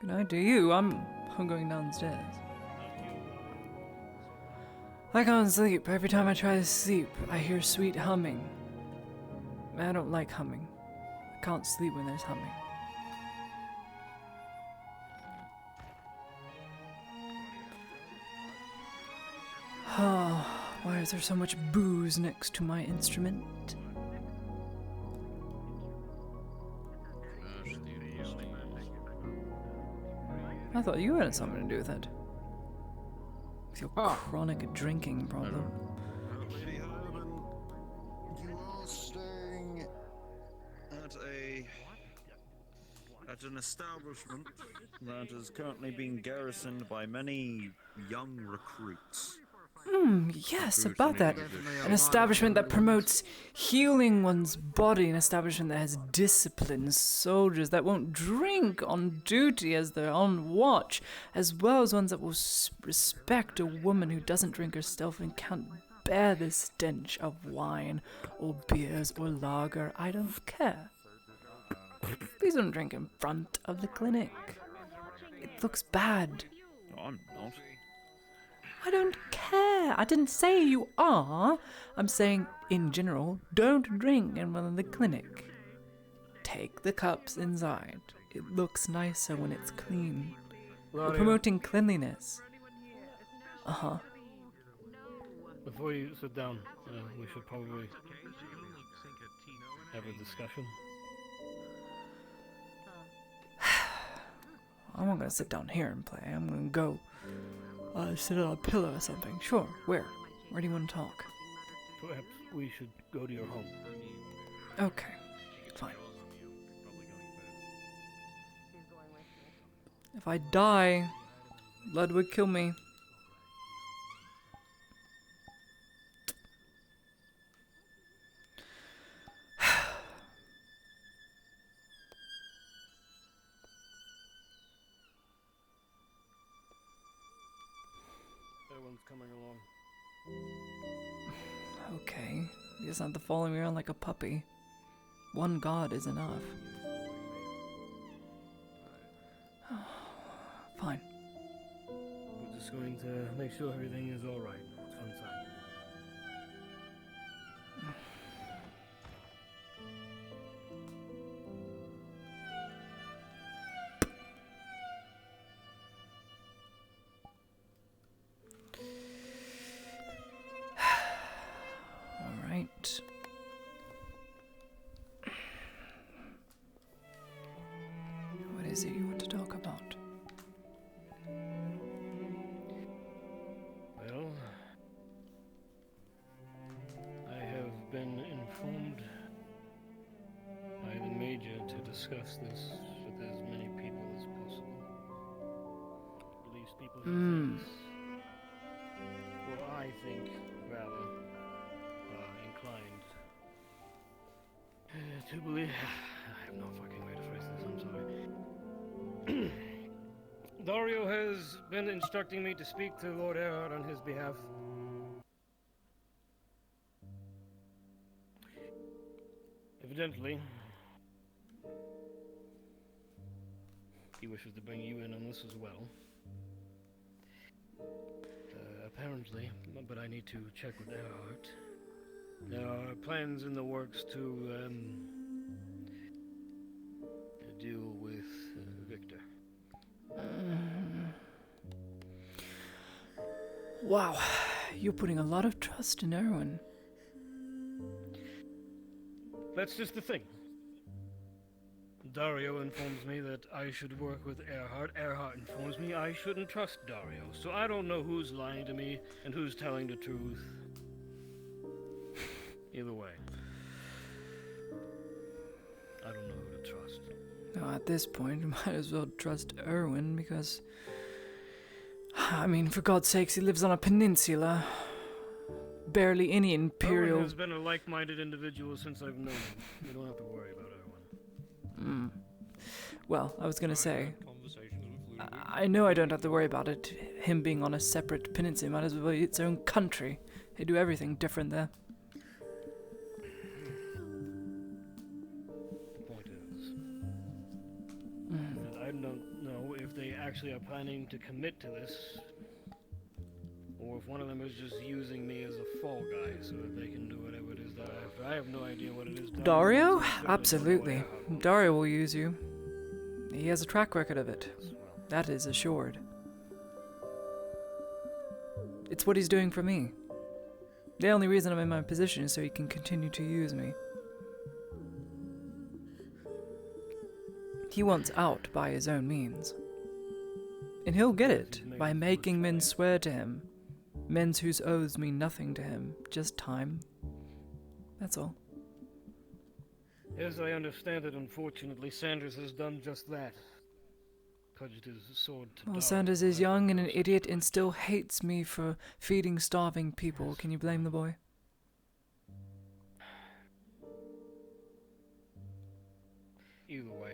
Good night to you. I'm going downstairs. I can't sleep. Every time I try to sleep, I hear sweet humming. I don't like humming. I can't sleep when there's humming. Oh, why is there so much booze next to my instrument? I thought you had something to do with it. With your chronic drinking problem. Lady Herman, you are staying at an establishment that is currently being garrisoned by many young recruits. Yes, about that. An establishment that promotes healing one's body, an establishment that has disciplined soldiers that won't drink on duty as they're on watch, as well as ones that will respect a woman who doesn't drink herself and can't bear the stench of wine or beers or lager. I don't care. Please don't drink in front of the clinic. It looks bad. No, I'm not. I don't care. I didn't say you are. I'm saying, in general, don't drink in front of the clinic. Take the cups inside. It looks nicer when it's clean. We're promoting cleanliness. Uh-huh. Before you sit down, we should probably have a discussion. I'm not gonna sit down here and play. I'm gonna go sit on a pillow or something. Sure. Where? Where do you want to talk? Perhaps we should go to your home. Okay. Fine. If I die, blood would kill me. Everyone's coming along. Okay. You just have to follow me around like a puppy. One god is enough. Fine. We're just going to make sure everything is all right. It's fun time. All right. What is it you want to talk about? Well, I have been informed by the Major to discuss this with as many people as possible. At least people who think, well, I think, rather, inclined to believe. I have no fucking way to phrase this, I'm sorry. Dario has been instructing me to speak to Lord Erhard on his behalf. Evidently, he wishes to bring you in on this as well. Apparently, but I need to check with Erhard. There are plans in the works to deal with Victor. Wow, you're putting a lot of trust in Erwin. That's just the thing. Dario informs me that I should work with Erhard. Erhard informs me I shouldn't trust Dario. So I don't know who's lying to me and who's telling the truth. Either way, I don't know who to trust. Now, at this point, you might as well trust Erwin because, I mean, for God's sakes, he lives on a peninsula. Barely any imperial. Erwin has been a like-minded individual since I've known him. You don't have to worry about Erwin. Well, I was gonna say, I know I don't have to worry about it. Him being on a separate peninsula might as well be its own country. They do everything different there. The point is that I I don't know if they actually are planning to commit to this, or if one of them is just using me as a fall guy so that they can do whatever it is they're after. I have no idea what it is. Dario? Absolutely. Dario will use you. He has a track record of it. That is assured. It's what he's doing for me. The only reason I'm in my position is so he can continue to use me. He wants out by his own means. And he'll get it by making men swear to him. Men whose oaths mean nothing to him, just time. That's all. As I understand it, unfortunately, Sanders has done just that. Pledged his sword to Well, Dario. Sanders is young and an idiot and still hates me for feeding starving people. Can you blame the boy? Either way.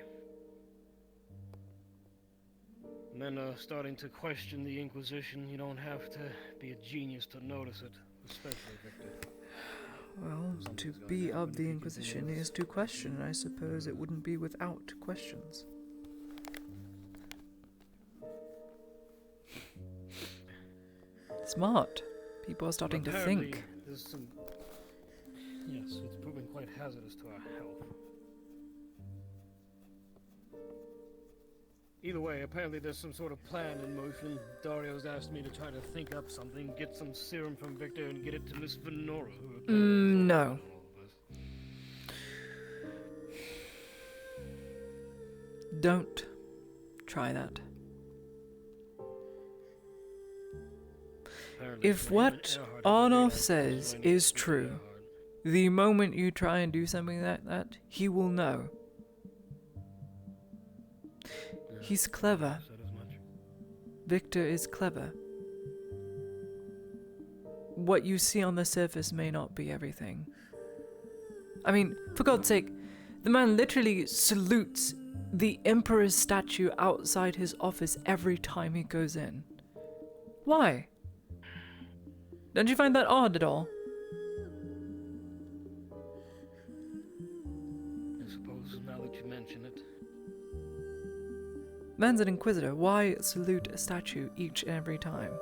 Men are starting to question the Inquisition. You don't have to be a genius to notice it, especially Victor. Well, to be of the Inquisition is to question. I suppose it wouldn't be without questions. Smart. People are starting to Apparently, think. there's some... Yes, it's proving quite hazardous to our health. Either way, apparently there's some sort of plan in motion. Dario's asked me to try to think up something, get some serum from Victor, and get it to Miss Venora, who apparently is No. all of this. Don't try that. Apparently If Raymond what Earhart has Arnoff agreed on says explaining is to true, Earhart. the moment you try and do something like that, he will know. Yeah, He's clever. said as much. Victor is clever. What you see on the surface may not be everything. I mean, for God's sake, the man literally salutes the Emperor's statue outside his office every time he goes in. Why? Don't you find that odd at all? I suppose now that you mention it. Man's an inquisitor. Why salute a statue each and every time?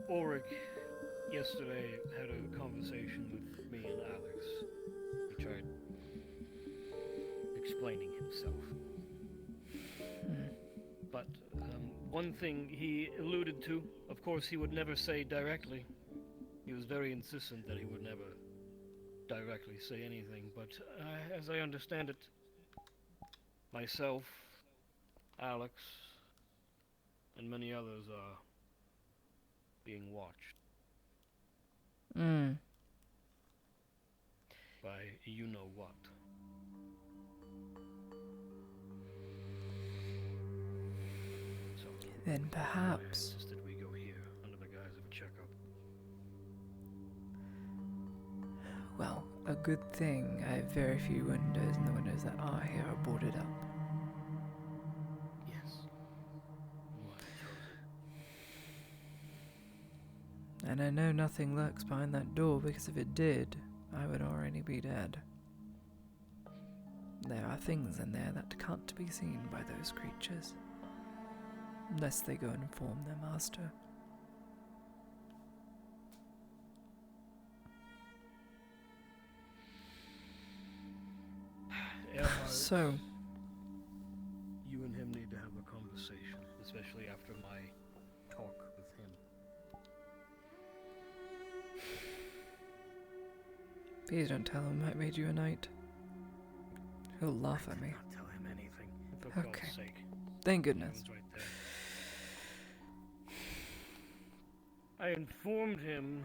Ulrich yesterday had a conversation with me and Alex. He tried explaining himself. But one thing he alluded to, of course he would never say directly. He was very insistent that he would never directly say anything, but as I understand it, myself, Alex, and many others are being watched by you-know-what. So, Then I perhaps... insisted we go here under the guise of a checkup. Well, a good thing I have very few windows, and the windows that are here are boarded up. Yes. Why chose it? And I know nothing lurks behind that door, because if it did, I would already be dead. There are things in there that can't be seen by those creatures, unless they go and inform their master. Earhart, So, you and him need to have a conversation, especially after my talk with him. please don't tell him I made you a knight. He'll laugh at me. Not tell him anything, for Okay. God's sake. Thank goodness. He's right there. I informed him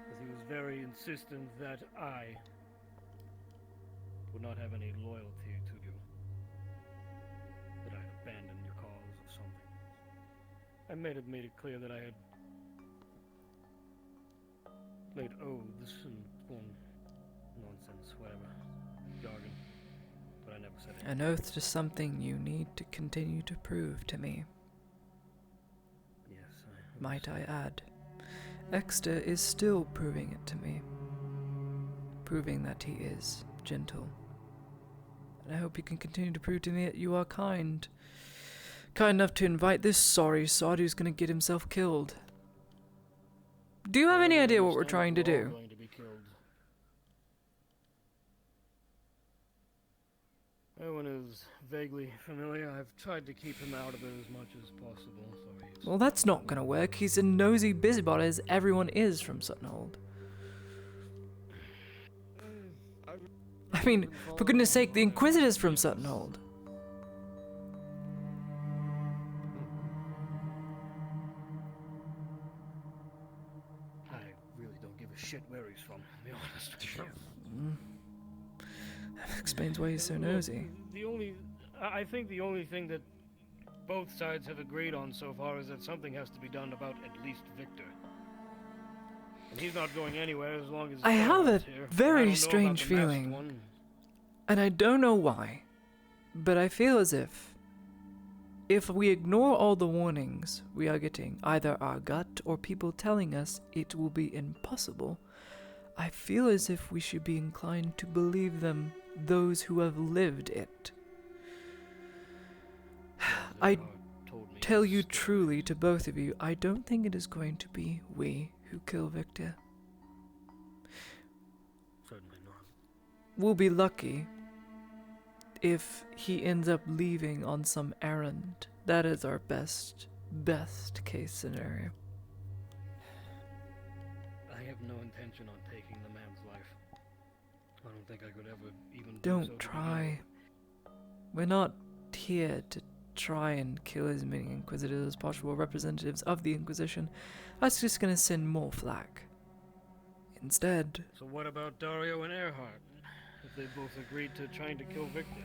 because he was very insistent that I would not have any loyalty to you, that I'd abandon your cause or something. I made it clear that I had made oaths and nonsense, whatever, jargon, but I never said anything. An oath to something you need to continue to prove to me, Yes, I... might I add. Exeter is still proving it to me. proving that he is gentle. And I hope you can continue to prove to me that you are kind. Kind enough to invite this sorry sod who's going to get himself killed. Do you have any idea what we're trying to do? Going to be killed. Owen is vaguely familiar. I've tried to keep him out of it as much as possible. Sorry. Well, that's not going to work. He's a nosy busybody as everyone is from Suttonhold. I mean, for goodness sake, the Inquisitor's from Suttonhold. I really don't give a shit where he's from, to be honest with you. That explains why he's so nosy. I think the only thing that both sides have agreed on so far is that something has to be done about at least Victor. And he's not going anywhere as long as I have a here. very strange feeling, and I don't know why, but I feel as if we ignore all the warnings we are getting, either our gut or people telling us it will be impossible, I feel as if we should be inclined to believe them, those who have lived it. I tell you truly, to both of you, I don't think it is going to be we who kill Victor. Certainly not. We'll be lucky if he ends up leaving on some errand. That is our best case scenario. I have no intention on taking the man's life. I don't think I could ever even Don't do so. try. We're not here to try and kill as many Inquisitors as possible, representatives of the Inquisition. That's just gonna send more flack. Instead... So what about Dario and Earhart? If they both agreed to trying to kill Victor?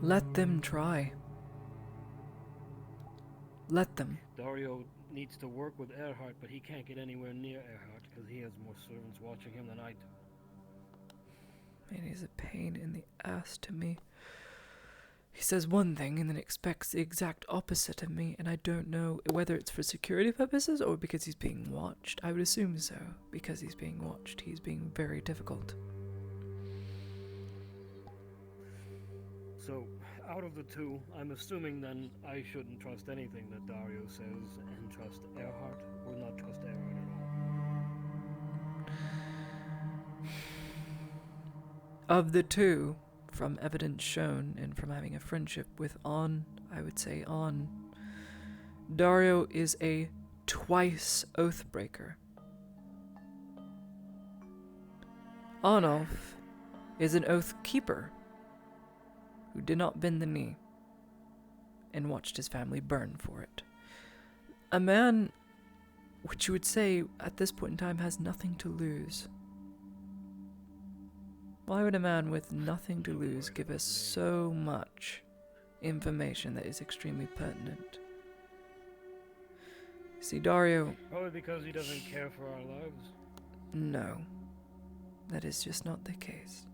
let them try. Let them. Dario needs to work with Earhart, but he can't get anywhere near Earhart because he has more servants watching him than I do. Man, he's a pain in the ass to me. He says one thing and then expects the exact opposite of me, and I don't know whether it's for security purposes or because he's being watched. I would assume so, because he's being watched. He's being very difficult. So, out of the two, I'm assuming then I shouldn't trust anything that Dario says and trust Earhart, or not trust Earhart at all. Of the two, from evidence shown and from having a friendship with On, I would say On, Dario is a twice oathbreaker. Arnulf is an oath keeper who did not bend the knee and watched his family burn for it. A man which you would say at this point in time has nothing to lose. Why would a man with nothing to lose give us so much information that is extremely pertinent? See, Dario... Probably because he doesn't care for our lives. No, that is just not the case.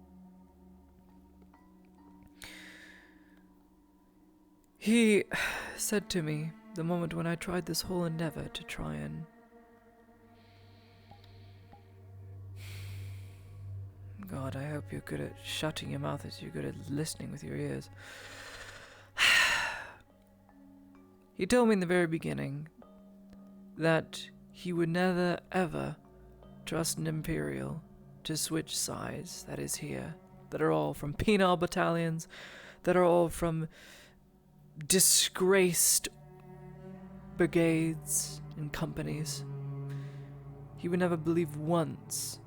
He said to me the moment when I tried this whole endeavor to try and... God, I hope you're good at shutting your mouth as you're good at listening with your ears. He told me in the very beginning that he would never, ever trust an Imperial to switch sides that is here, that are all from penal battalions, that are all from disgraced brigades and companies. He would never believe once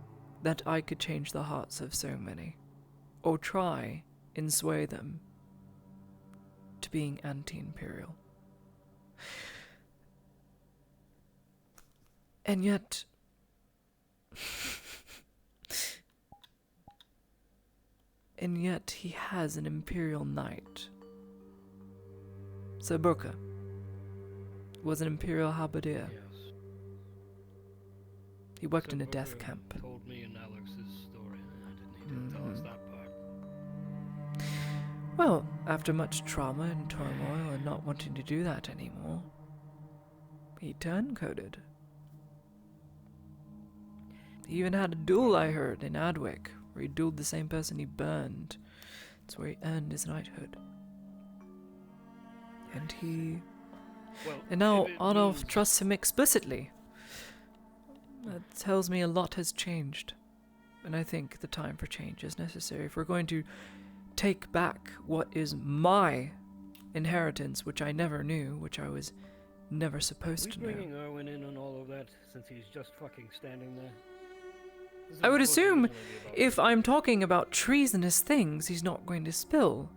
that I could change the hearts of so many, or try and sway them to being anti-imperial. And yet... and yet he has an imperial knight. Sir Burka was an imperial halberdier. Yes. He worked in a Sir death Booker camp. Told me and Alex's story, and I didn't need to tell us that part. Well, after much trauma and turmoil and not wanting to do that anymore, he turncoated. He even had a duel, I heard, in Adwick, where he dueled the same person he burned. That's where he earned his knighthood. And he... Well, And now if it Adolf means- trusts him explicitly. That tells me a lot has changed. And I think the time for change is necessary if we're going to take back what is my inheritance, which I never knew, which I was never supposed We to know. bringing Erwin in on all of that since he's just fucking standing there. This I is would supposed to assume originally be about if I'm talking about treasonous things, he's not going to spill.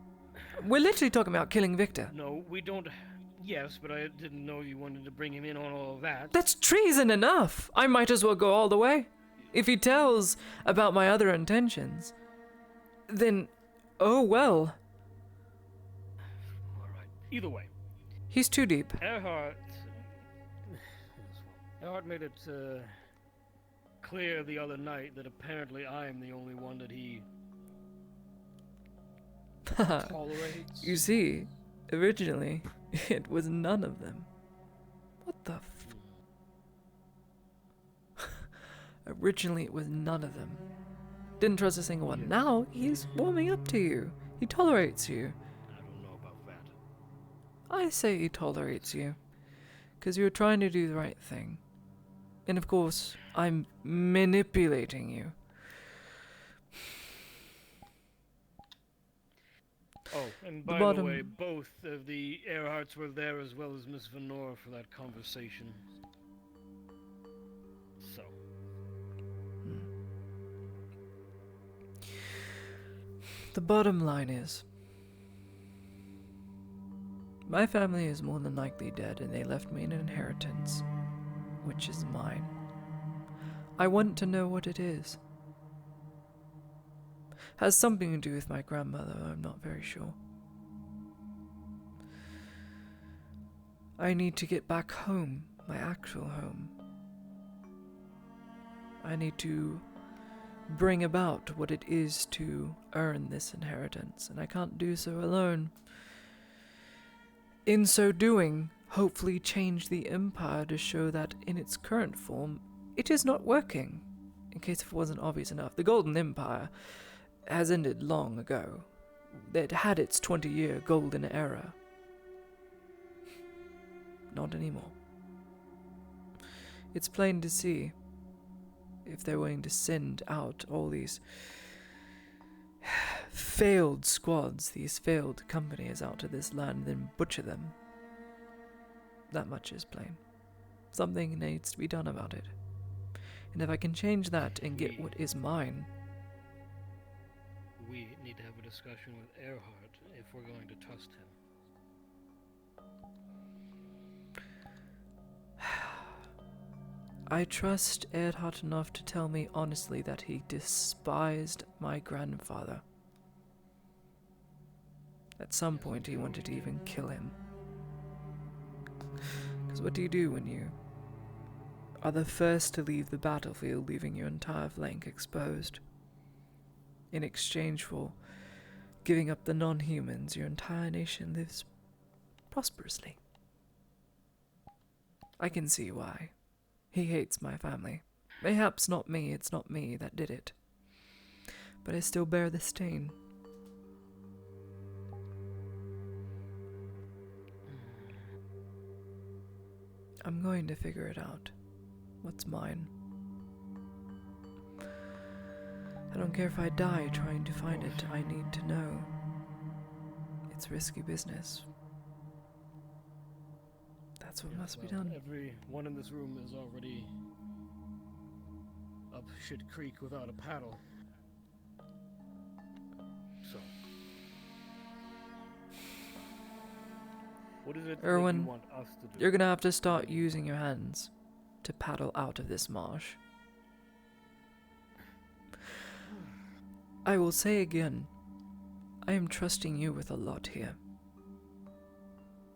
We're literally talking about killing Victor. No, we don't. Yes, but I didn't know you wanted to bring him in on all of that. That's treason enough. I might as well go all the way. If he tells about my other intentions, then, oh well. All right. Either way, He's too deep. Earhart made it clear the other night that apparently I'm the only one that he tolerates. You see, originally, it was none of them. What the Originally, it was none of them. Didn't trust a single one. Now, he's warming up to you. He tolerates you. I don't know about that. I say he tolerates you. Because you're trying to do the right thing. And of course, I'm manipulating you. Oh, and The by bottom- the way, both of the Earharts were there as well as Miss Venor for that conversation. So, The bottom line is, my family is more than likely dead and they left me an inheritance, which is mine. I want to know what it is. Has something to do with my grandmother, I'm not very sure. I need to get back home, my actual home. I need to bring about what it is to earn this inheritance, and I can't do so alone. In so doing, hopefully change the Empire to show that in its current form, it is not working. In case it wasn't obvious enough, the Golden Empire has ended long ago. It had its 20-year golden era. Not anymore. It's plain to see, if they're willing to send out all these failed squads, these failed companies out to this land, then butcher them. That much is plain. Something needs to be done about it. And if I can change that and get what is mine, we need to have a discussion with Earhart if we're going to trust him. I trust Earhart enough to tell me honestly that he despised my grandfather. At some point he wanted to even kill him. Because what do you do when you are the first to leave the battlefield, leaving your entire flank exposed? In exchange for giving up the non-humans, your entire nation lives prosperously. I can see why. He hates my family. Mayhaps not me, it's not me that did it. But I still bear the stain. I'm going to figure it out. What's mine? I don't care if I die trying to find it, I need to know. It's risky business. That's what must be done. Everyone in this room is already up shit creek without a paddle. So, what is it that Erwin, you want us to do? You're gonna have to start using your hands to paddle out of this marsh. I will say again, I am trusting you with a lot here.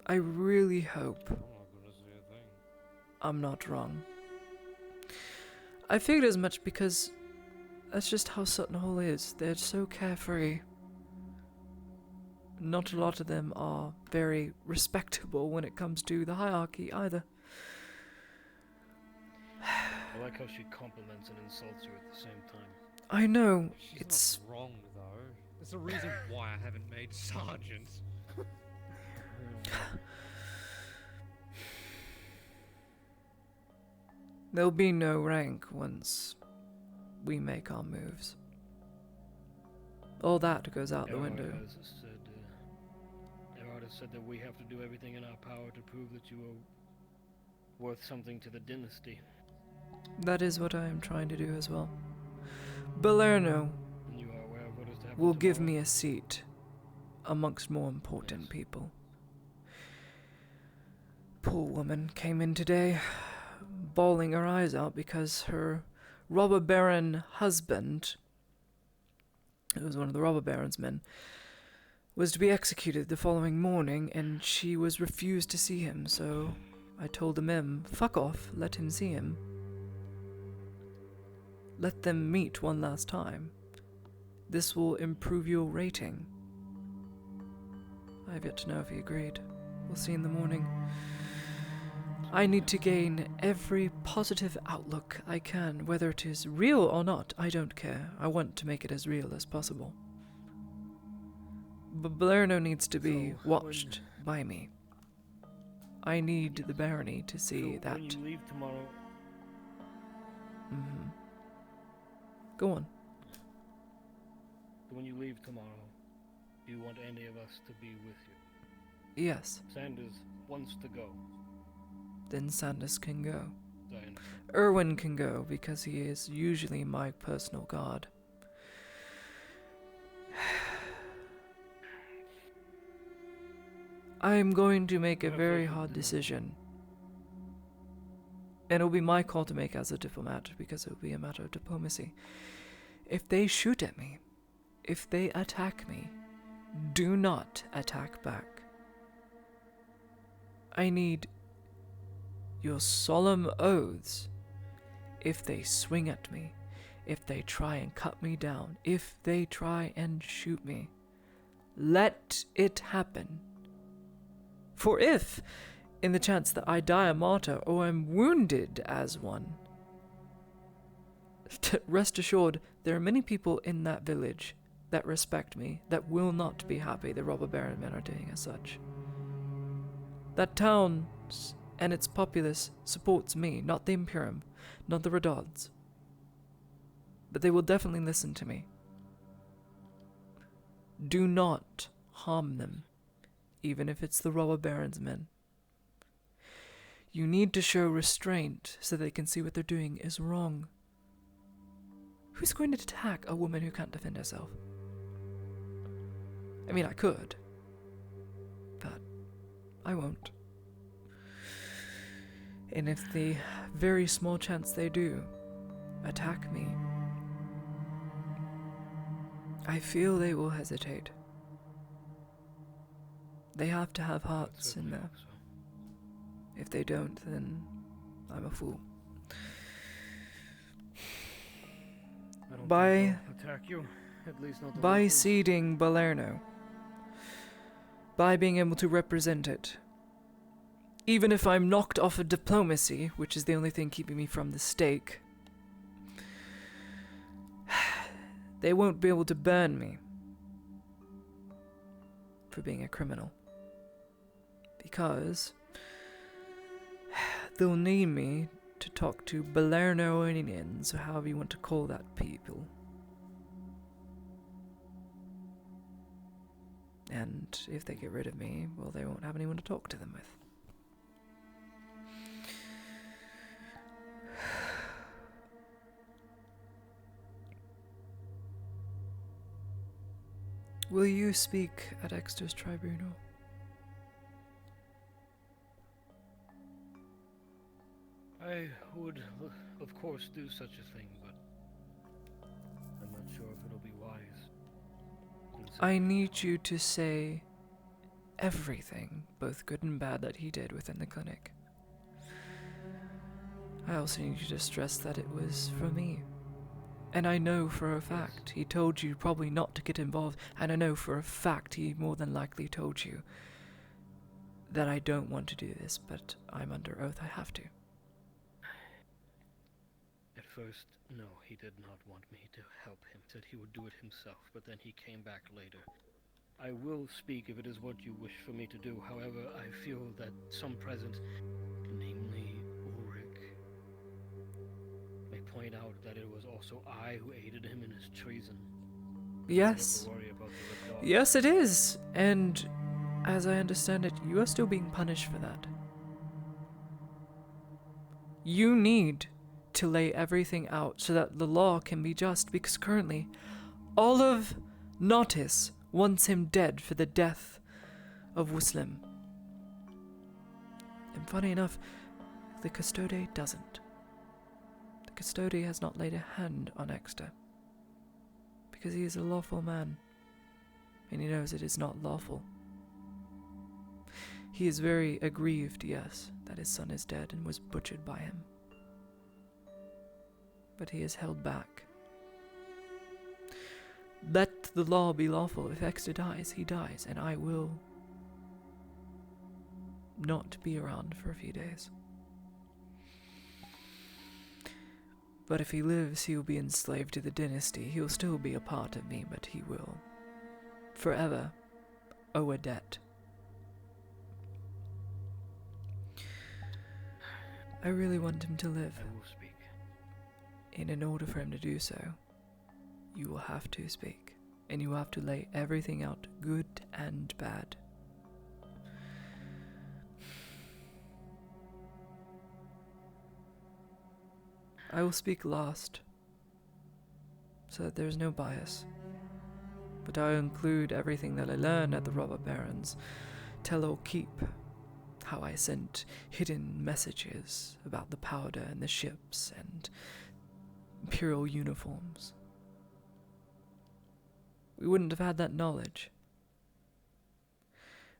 I really hope I'm not wrong. I figured as much because that's just how Sutton Hall is. They're so carefree. Not a lot of them are very respectable when it comes to the hierarchy either. I like how she compliments and insults you at the same time. I know, She's it's... not wrong, though. There's a reason why I haven't made sergeant. There'll be no rank once we make our moves. All that goes out the window. Erard has said that we have to do everything in our power to prove that you are worth something to the dynasty. That is what I am trying to do as well. Balerno And you are aware of what is to happen will give tomorrow? me a seat amongst more important people. Poor woman came in today, bawling her eyes out because her robber baron husband, who was one of the robber baron's men, was to be executed the following morning, and she was refused to see him, so I told the mem, fuck off, let him see him. Let them meet one last time. This will improve your rating. I have yet to know if he agreed. We'll see in the morning. I need to gain every positive outlook I can, whether it is real or not, I don't care. I want to make it as real as possible. But Balerno needs to be watched by me. I need the barony to see So that. when you leave tomorrow, Go on. when you leave tomorrow, do you want any of us to be with you? Yes, Sanders wants to go. then Sanders can go. Diana. Erwin can go because he is usually my personal guard. I am going to make a very hard decision. And it'll be my call to make as a diplomat because it'll be a matter of diplomacy. If they shoot at me, if they attack me, do not attack back. I need your solemn oaths. If they swing at me, if they try and cut me down, if they try and shoot me, let it happen. For if, in the chance that I die a martyr or am wounded as one, rest assured, there are many people in that village that respect me, that will not be happy the robber baron men are doing as such. That town and its populace supports me, not the Imperium, not the Redods. But they will definitely listen to me. Do not harm them, even if it's the robber baron's men. You need to show restraint so they can see what they're doing is wrong. Who's going to attack a woman who can't defend herself? I mean, I could, but I won't. And if the very small chance they do attack me, I feel they will hesitate. They have to have hearts in there. So. If they don't, then I'm a fool. I don't By- think they'll attack you. At least not the By locals. seeding Balerno, by being able to represent it, even if I'm knocked off of diplomacy, which is the only thing keeping me from the stake, they won't be able to burn me for being a criminal. Because they'll need me to talk to Balernoians, or however you want to call that people. And if they get rid of me, well, they won't have anyone to talk to them with. Will you speak at Exeter's tribunal? I would, of course, do such a thing, but I'm not sure if it'll be wise. I need you to say everything, both good and bad, that he did within the clinic. I also need you to stress that it was for me. And I know for a fact he told you probably not to get involved, and I know for a fact he more than likely told you that I don't want to do this, but I'm under oath I have to. first, no, he did not want me to help him. Said he would do it himself, but then he came back later. I will speak if it is what you wish for me to do. However, I feel that some present, namely Ulrich, may point out that it was also I who aided him in his treason. Yes. You don't have to worry about the red dog. Yes, it is. And as I understand it, you are still being punished for that. You need to lay everything out so that the law can be just, because currently all of Nautis wants him dead for the death of Wuslim. And funny enough, the Custode doesn't. The Custode has not laid a hand on Exeter, because he is a lawful man, and he knows it is not lawful. He is very aggrieved, yes, that his son is dead and was butchered by him. But he is held back. Let the law be lawful. If Exeter dies, he dies, and I will not be around for a few days. But if he lives, he will be enslaved to the dynasty. He will still be a part of me, but he will forever owe a debt. I really want him to live. I will speak. And in order for him to do so, you will have to speak. And you will have to lay everything out, good and bad. I will speak last, so that there is no bias. But I will include everything that I learned at the robber barons. Tell or keep how I sent hidden messages about the powder and the ships and imperial uniforms. We wouldn't have had that knowledge.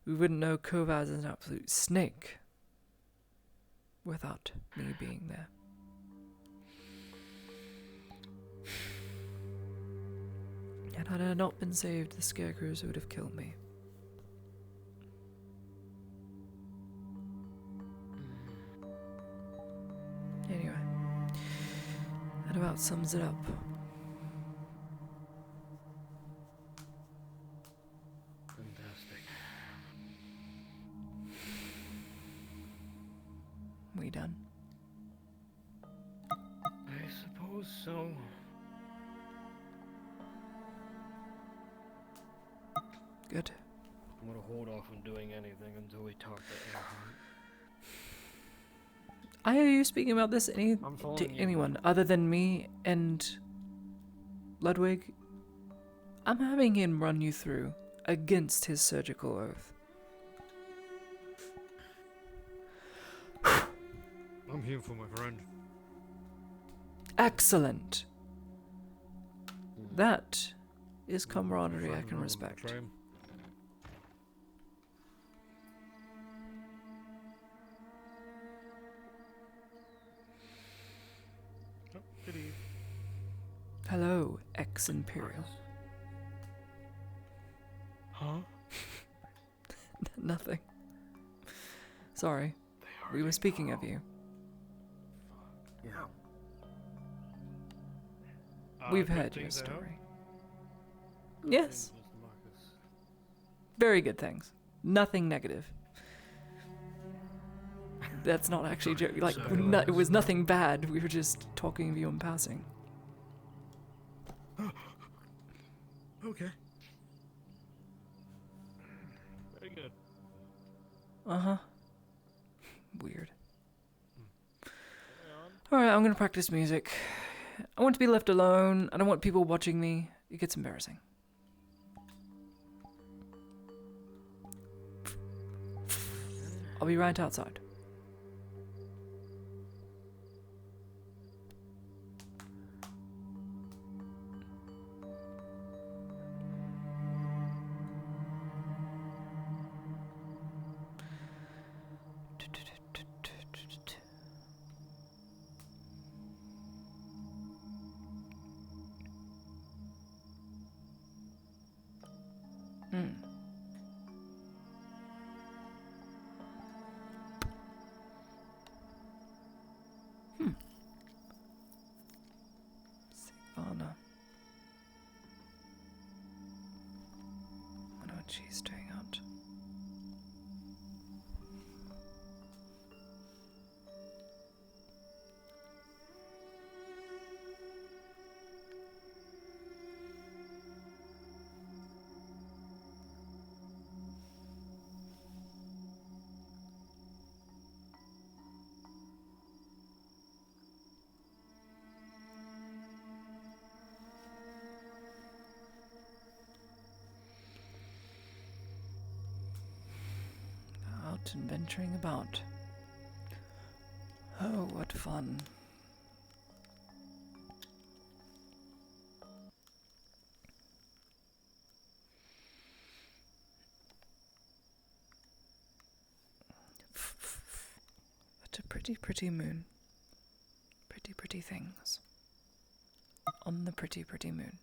We wouldn't know Kovaz is an absolute snake without me being there. And had I not been saved, the scarecrows would have killed me. Anyway, that about sums it up. Fantastic. We done? I suppose so. Good. I'm gonna hold off on doing anything until we talk to Earhart. Are you speaking about this I'm to following you. anyone other than me and Ludwig? I'm having him run you through against his surgical oath. I'm here for my friend. Excellent. That is camaraderie I Friend can will respect. betray him. Oh, good eve. Hello, ex-Imperial. Huh? Nothing. Sorry, we were speaking of you. Yeah. We've good heard your things, I hope. story. Yes, Mr. Marcus. very good things. Nothing negative. That's not actually like it was nothing bad. We were just talking of you in passing. Okay. Very good. Uh-huh. Weird. Carry on. Alright, I'm gonna practice music. I want to be left alone. I don't want people watching me. It gets embarrassing. I'll be right outside. she's doing out. Out and venturing about. Oh, what fun. What a pretty, pretty moon. Pretty, pretty things. On the pretty, pretty moon.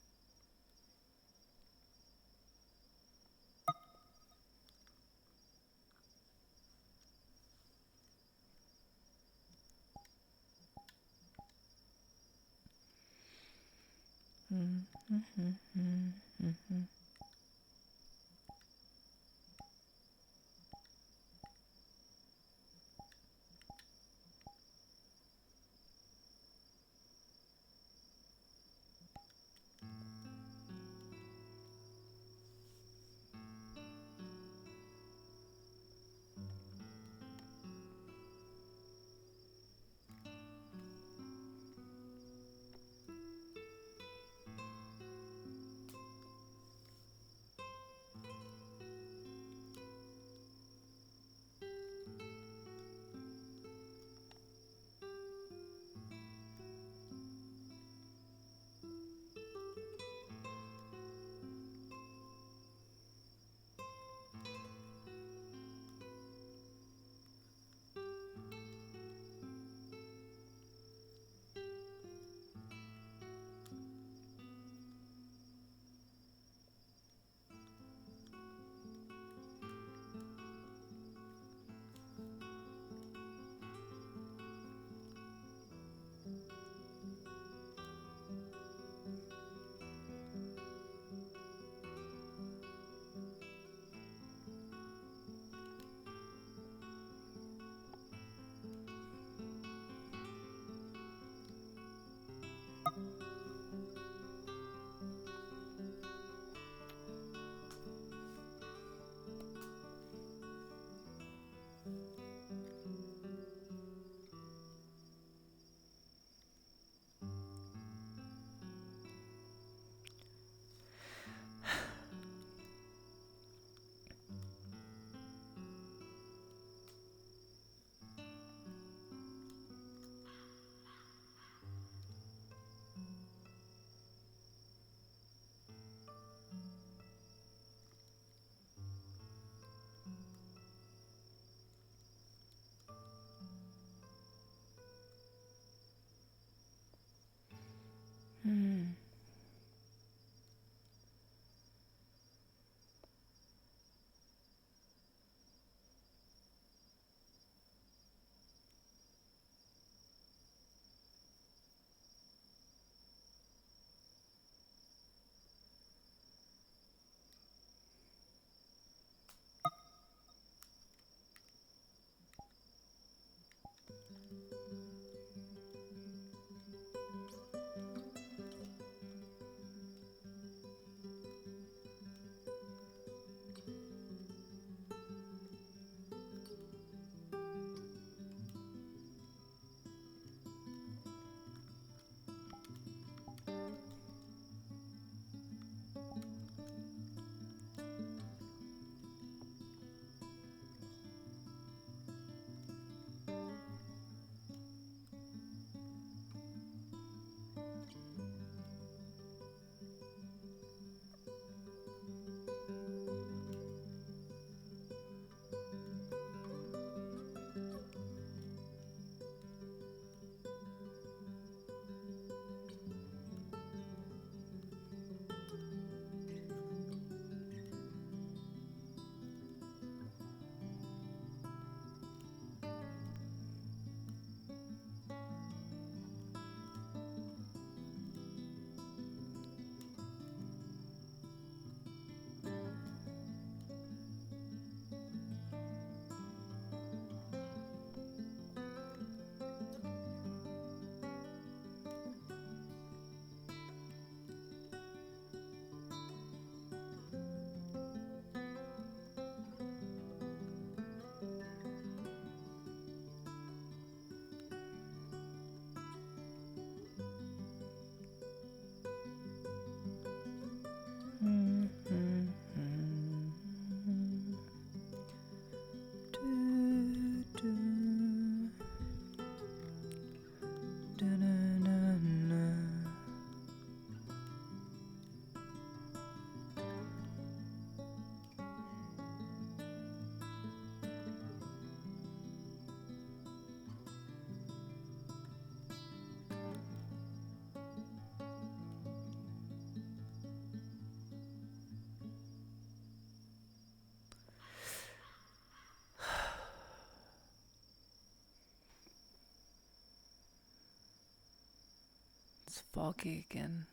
foggy again.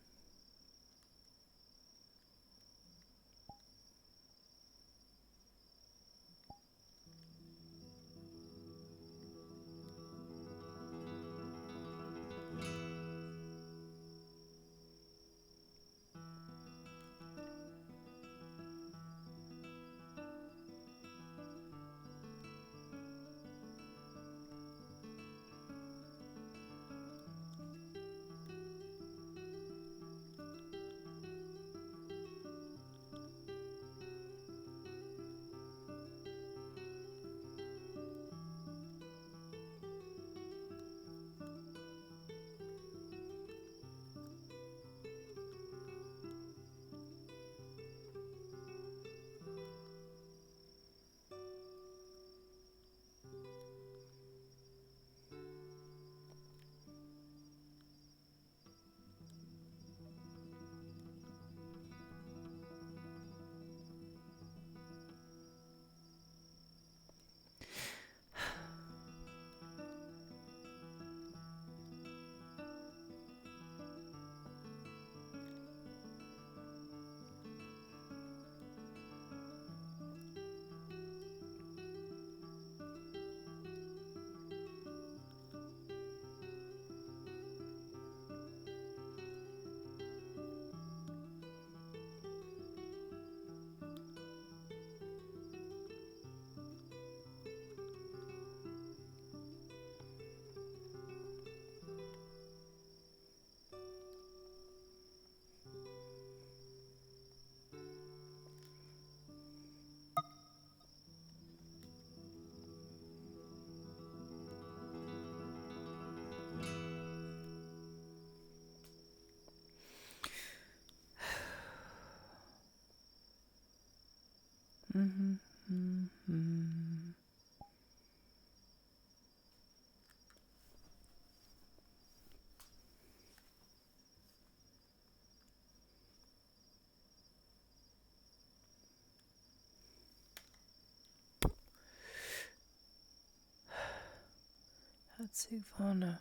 That's Ivana.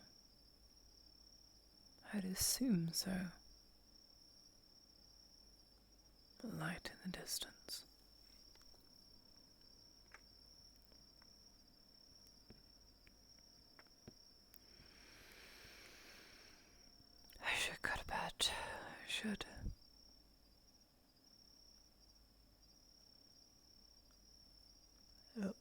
I'd assume so. A light in the distance. I should go to bed. I should. Oh.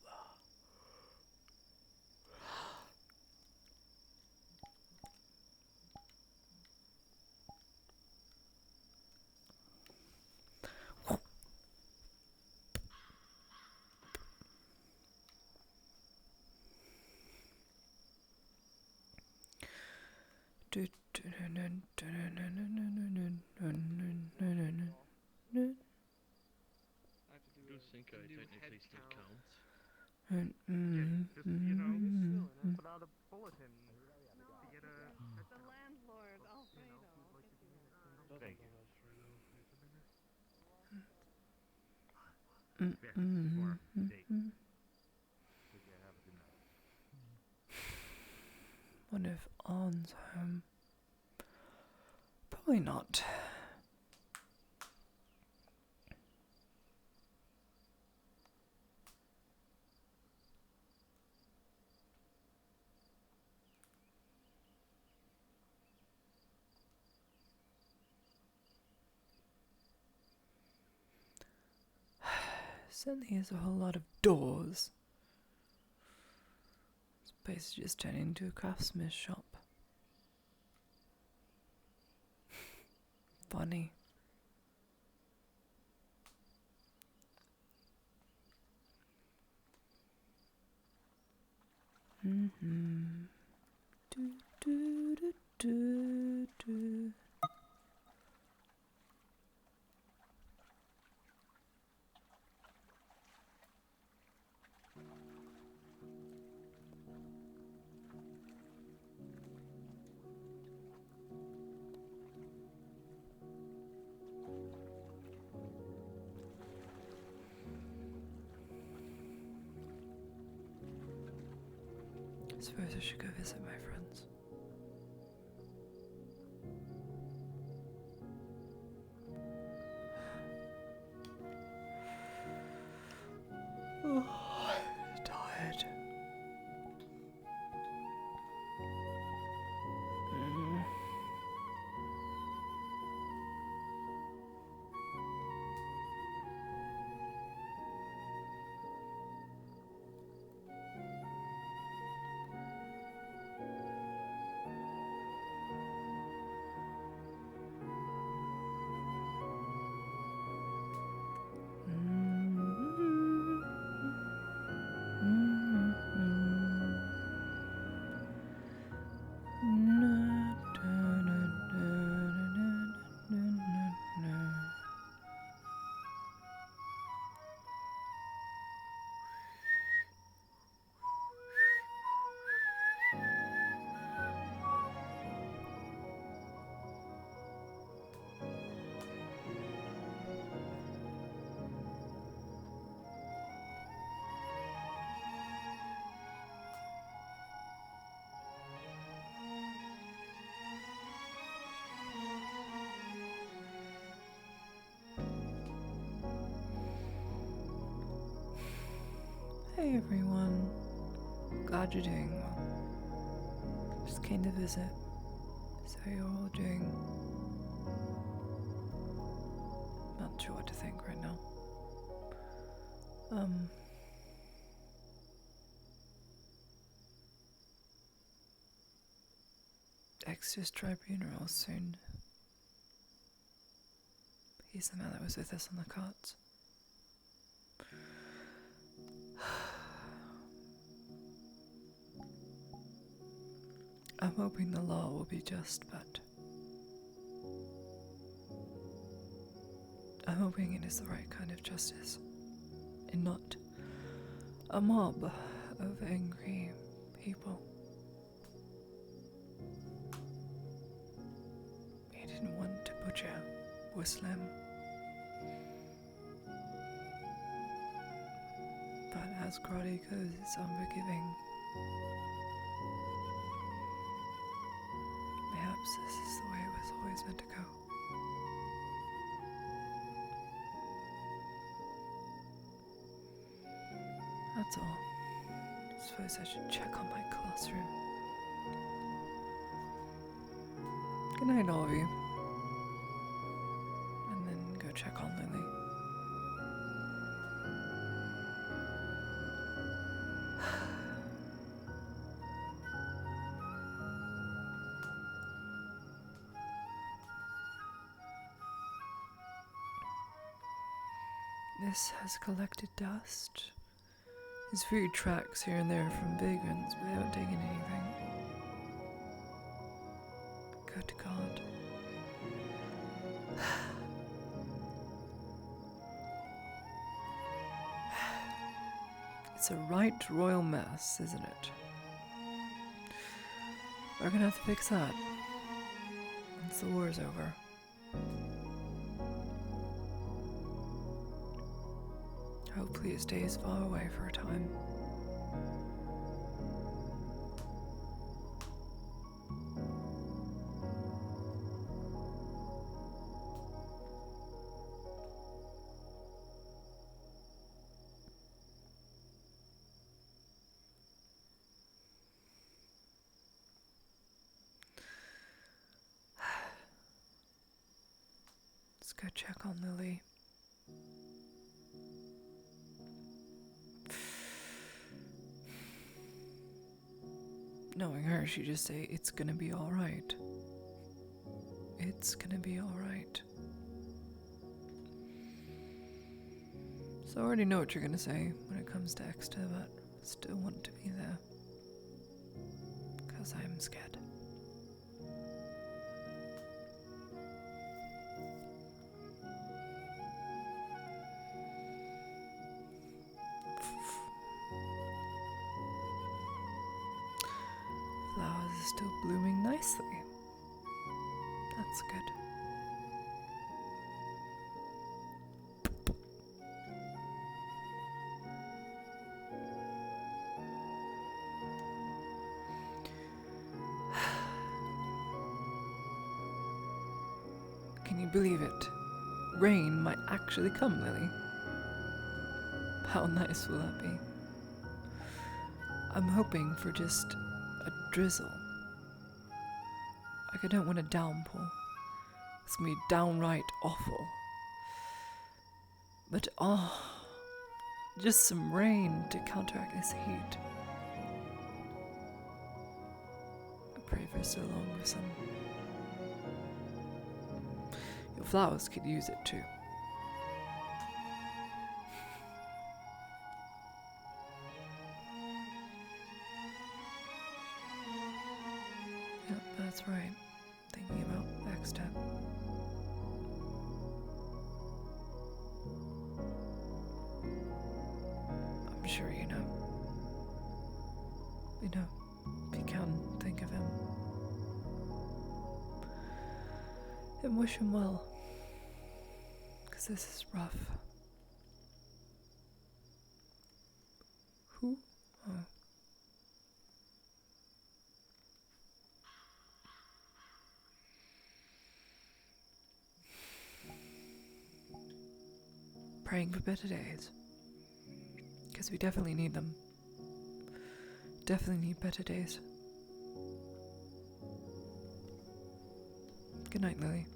I do think I technically still count. Put out a bulletin to get a. The landlord, Alfredo. Thank you. What if Arn's home? Probably not. Certainly is a whole lot of doors. This place is just turning into a craftsman's shop. Funny. Do, do, do, do, do. I suppose I should go visit my friends. Hey everyone. Glad you're doing well. Just came to visit. So you're all doing. Not sure what to think right now. Dexter's tribunal soon. He's the man that was with us on the carts. I'm hoping the law will be just, but I'm hoping it is the right kind of justice, and not a mob of angry people. He didn't want to butcher Muslim, but as karate goes, it's unforgiving. Perhaps this is the way it was always meant to go. That's all. I suppose I should check on my classroom. Good night, all of you. And then go check on Lily. This has collected dust. There's food tracks here and there from vagrants, but they haven't taken anything. Good God. It's a right royal mess, isn't it? We're gonna have to fix that once the war's over. Hopefully it stays far away for a time. Let's go check on Lily. Knowing her, she'd just say, "It's gonna be alright. It's gonna be alright." So I already know what you're gonna say when it comes to Exeter, but I still want to be there. 'Cause I'm scared. Flowers are still blooming nicely. That's good. Can you believe it? Rain might actually come, Lily. How nice will that be? I'm hoping for just a drizzle. Like, I don't want a downpour. It's gonna be downright awful. But just some rain to counteract this heat. I pray for so long for some. Your flowers could use it too. Yep, that's right. Thinking about Exeter. I'm sure you know. You know, if you can think of him. And wish him well. 'Cause this is rough. Who? Oh. Praying for better days. Because we definitely need them. Definitely need better days. Good night, Lily.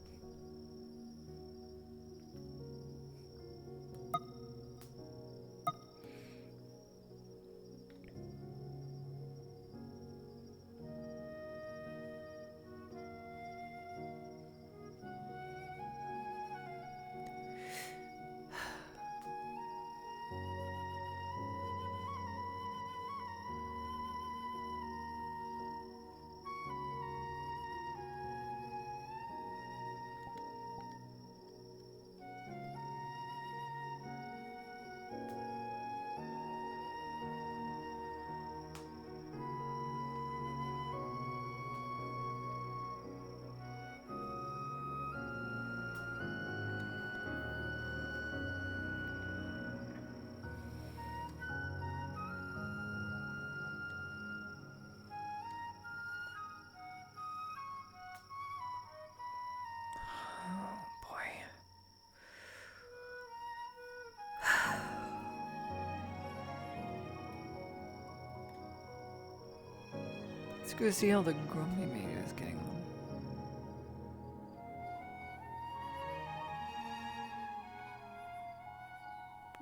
Let's go see how the grumpy maid is getting on.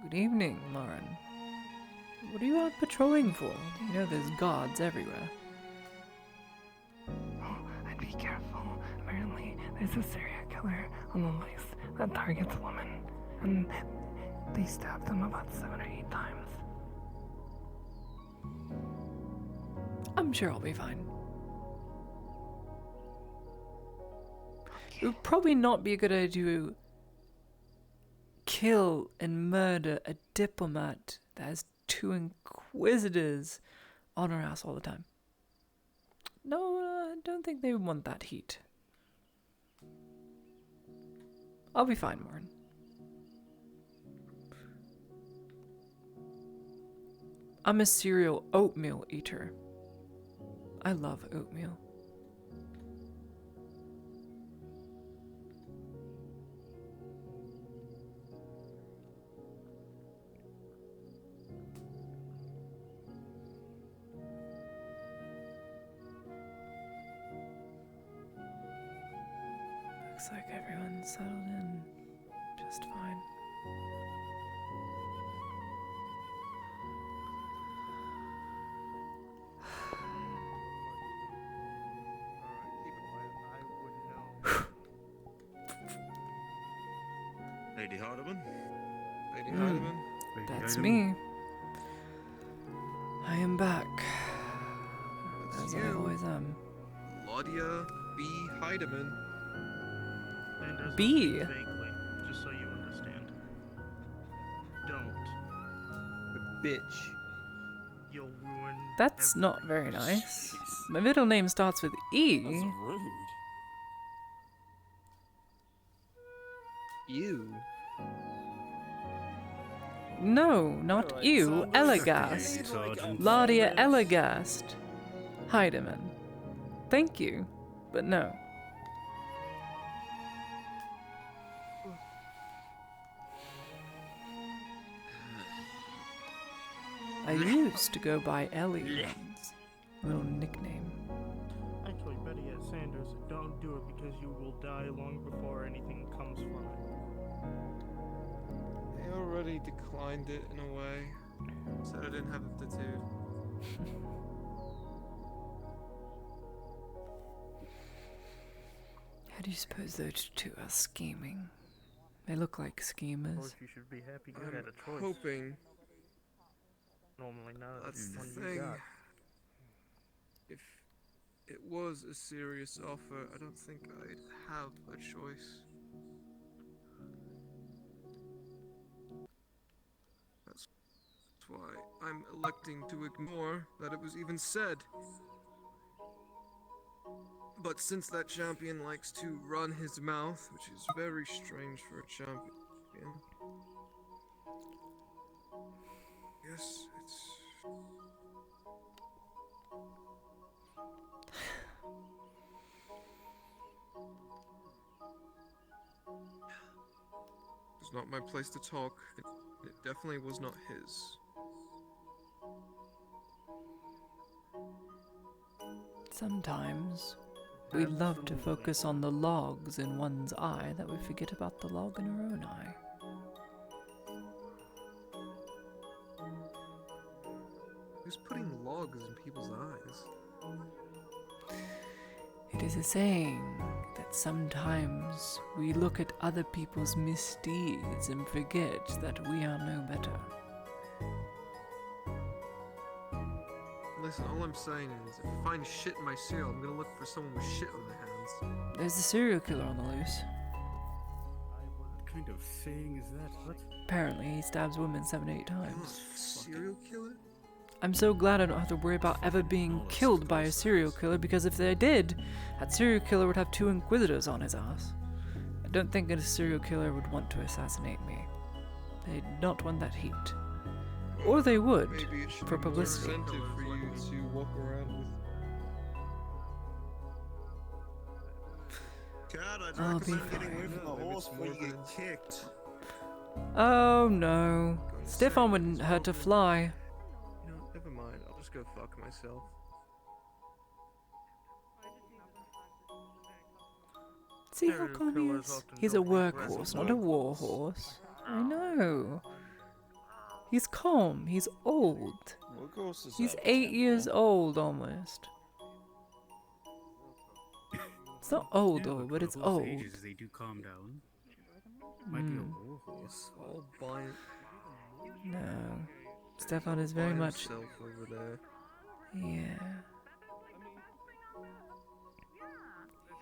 Good evening, Lauren. What are you out patrolling for? You know there's guards everywhere. Oh, and be careful. Apparently, there's a serial killer on the loose that targets women. And they stab them about 7 or 8 times. I'm sure I'll be fine. It would probably not be a good idea to kill and murder a diplomat that has 2 inquisitors on her ass all the time. No, I don't think they would want that heat. I'll be fine, Warren. I'm a serial oatmeal eater. I love oatmeal. Looks like everyone's settled in just fine. Lady Hardiman? Lady Heidemann? That's me. I am back. That's As I you. always am. Claudia B. Heidemann. Sanders B. will speak vaguely, just so you understand. Don't. Bitch. You'll ruin. That's not very nice. My middle name starts with E. rude. You. No, not Alright, you. so- Elagast. Sergeant. Laudia Elagast. Heidemann. Thank you, but no. I used to go by Ellie once. Little nickname. Actually, better yet, Sanders, don't do it because you will die long before anything comes from it. They already declined it in a way. Said I didn't have aptitude. How do you suppose those two are scheming? They look like Of schemers. course, you should be happy you had I'm a choice. hoping Normally, none of that's the the one you thing. got. If it was a serious offer, I don't think I'd have a choice. That's why I'm electing to ignore that it was even said. But since that champion likes to run his mouth, which is very strange for a champion, yes, it's... It's not my place to talk. It definitely was not his. Sometimes we love to focus on the logs in one's eye that we forget about the log in our own eye. Who's putting logs in people's eyes? It is a saying that sometimes we look at other people's misdeeds and forget that we are no better. Listen, all I'm saying is, if I find shit in my cereal, I'm gonna look for someone with shit on their hands. There's a serial killer on the loose. What kind of saying is that? What? Apparently, he stabs women 7 to 8 times. Serial killer? I'm so glad I don't have to worry about ever being killed by a serial killer, because if they did, that serial killer would have 2 inquisitors on his ass. I don't think a serial killer would want to assassinate me. They'd not want that heat. Or they would, Maybe it should for be more publicity. incentive for you to walk around with. God, I'd I'll be recommend getting away fine. from the Maybe horse it's before you more get kicked. Oh no. Stefan wouldn't hurt to fly. You know, never mind. I'll just go fuck myself. See how Serial calm he killers is? often He's a don't think less workhorse, of not a workhorse. war horse. I know. He's calm. He's old. He's 8 years old almost. It's not old old, but it's old. Ages, they do calm down. Might be a war horse. All by No. Stefan is very much. himself over there. Yeah.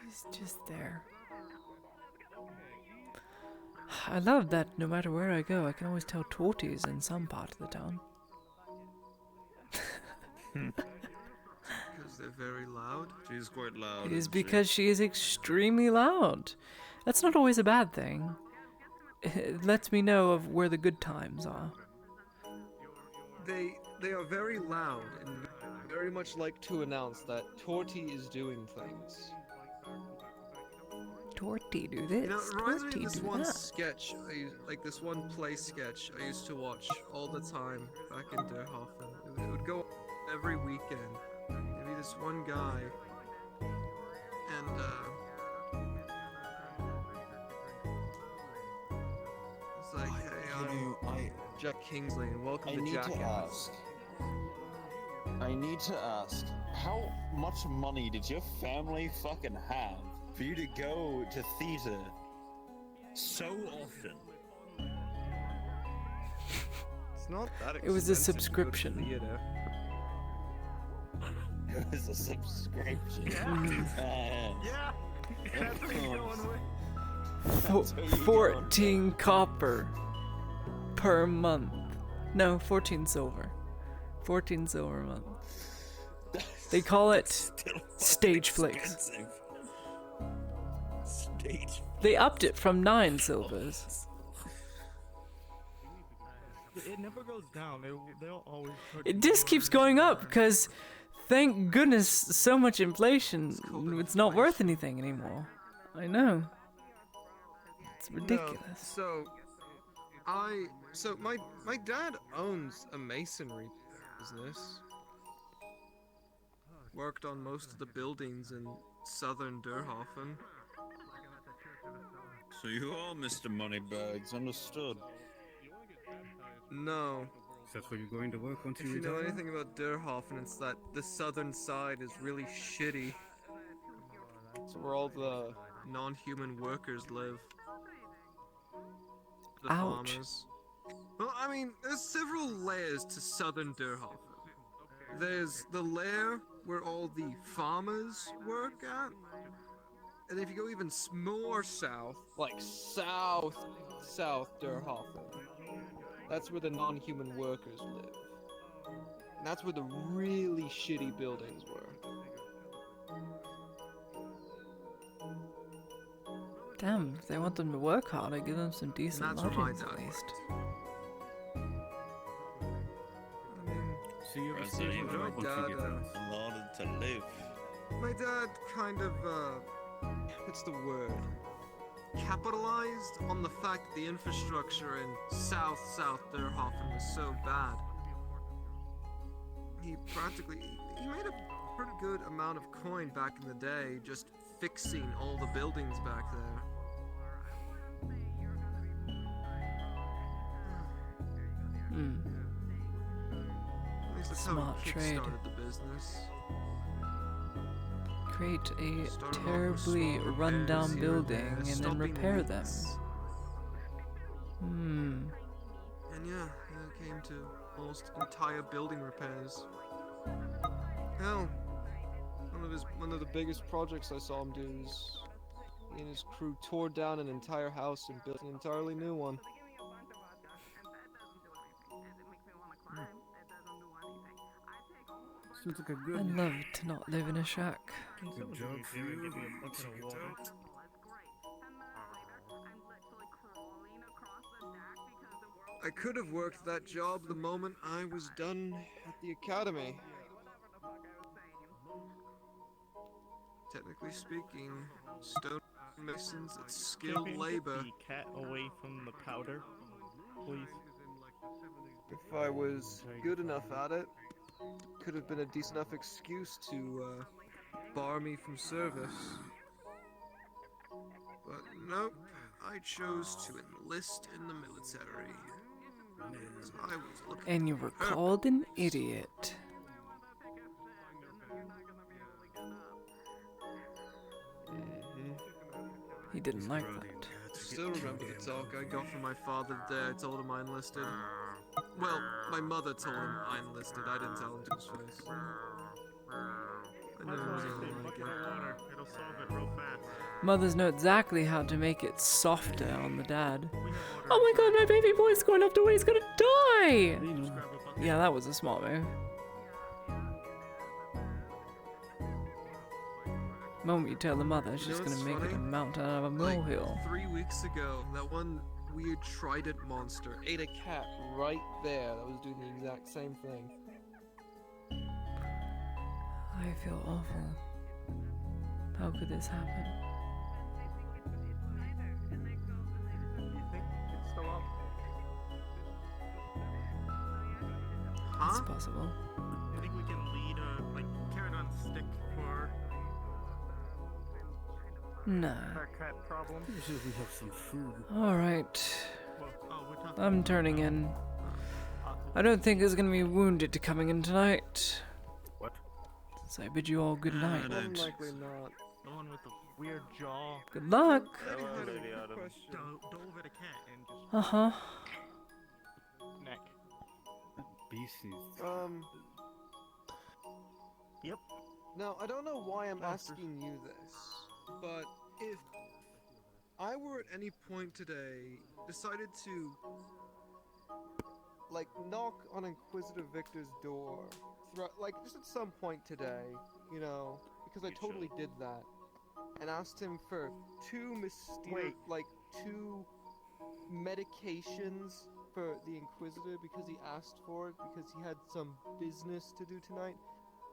He's just there. I love that no matter where I go, I can always tell Torty's in some part of the town. Because they're very loud. She's quite loud. It is isn't she? because she is extremely loud. That's not always a bad thing. It lets me know of where the good times are. They are very loud and very much like to announce that Torty is doing things. Torty do this, You know, it reminds me Torty of this do one that. sketch, like this one play sketch I used to watch all the time back in Derhofen. It would go every weekend. There'd be this one guy, and it's like, hey, I'm Jack Kingsley, and welcome to Jackass. I need to ask, how much money did your family fucking have for you to go to theater? So often. It's not that expensive. It was a to go to subscription. theater. It was a subscription. Yeah. That's what you're going with. 14 copper per month. No, 14 silver. 14 silver a month. They call it Still Stage Flicks. expensive. Stage. They upped it from 9 silvers. It never goes down. They'll always. It just keeps going up because, thank goodness, so much inflation. It's not worth anything anymore. I know. It's ridiculous. No, so my dad owns a masonry business. Worked on most of the buildings in southern Derhofen. So you are Mr. Moneybags, understood. No. So that's where you're going to work once If you you know retire? anything about Derhofen, it's that the southern side is really shitty. It's where all the non-human workers live. The Ouch. farmers. Well, I mean, there's several layers to southern Derhofen. There's the layer where all the farmers work at. And if you go even more south, like south Derhofen, that's where the non-human workers live. And that's where the really shitty buildings were. Damn, if they want them to work hard, I give them some decent That's where my lodgings dad at least. I mean, So you have a Resident stable Evil. job once you get out. In order to live. my dad kind of, what's the word? Capitalized on the fact that the infrastructure in South Derhofen was so bad. He made a pretty good amount of coin back in the day just fixing all the buildings back there. Hmm. At least that's Smart how he trade. kickstarted the business. Create a Started off with terribly small run-down repairs here and building there, and then stopping repair them. leaks. Hmm. And yeah, it came to almost entire building repairs. Hell, one of the biggest projects I saw him do is he and his crew tore down an entire house and built an entirely new one. Seems like a I'd good, love to not live in a shack. good job for you. I could have worked that job the moment I was done at the academy. Technically speaking, stonemasons, it's skilled labor. The cat away from the powder, please. If I was good enough at it, could have been a decent enough excuse to bar me from service. But nope, I chose to enlist in the military. So I was looking And you were called an idiot. He didn't like that. I still remember the talk I got from my father the day I told him I enlisted. Well, my mother told him I enlisted. I didn't tell him to his face. I knew he was gonna like it. It'll solve it real fast. Mothers know exactly how to make it softer on the dad. Oh my god, my baby boy's going off to where he's gonna die! Yeah, that was a smart move. The moment you tell the mother, she's You know gonna what's make it funny? a mountain out of a Like, molehill. 3 weeks ago, that one weird trident monster ate a cat right there that was doing the exact same thing. I feel awful. How could this happen? You think it's still up? It's Huh? possible. You think we can lead a carrot on stick for No. our cat problem? Usually we have some food. Alright. Well, we're talking I'm turning in. I don't think there's gonna be wounded coming in tonight. What? So I bid you all good night. More than likely not. the one with the weird jaw. Good luck. I had a question. Dove at a cat and just Uh-huh. neck. Beasties. Yep. Now, I don't know why I'm Monsters. asking you this, but if I were at any point today decided to, knock on Inquisitor Victor's door, just at some point today, because I totally did that, and asked him for two medications for the Inquisitor because he asked for it because he had some business to do tonight,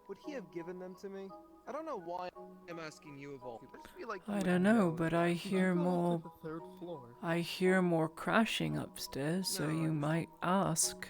would he have given them to me? I don't know why I'm asking you of all people. I just feel like you I would don't know, know. but I Did you hear go up to more. the 3rd floor? I hear more crashing upstairs, so No, you I- might ask.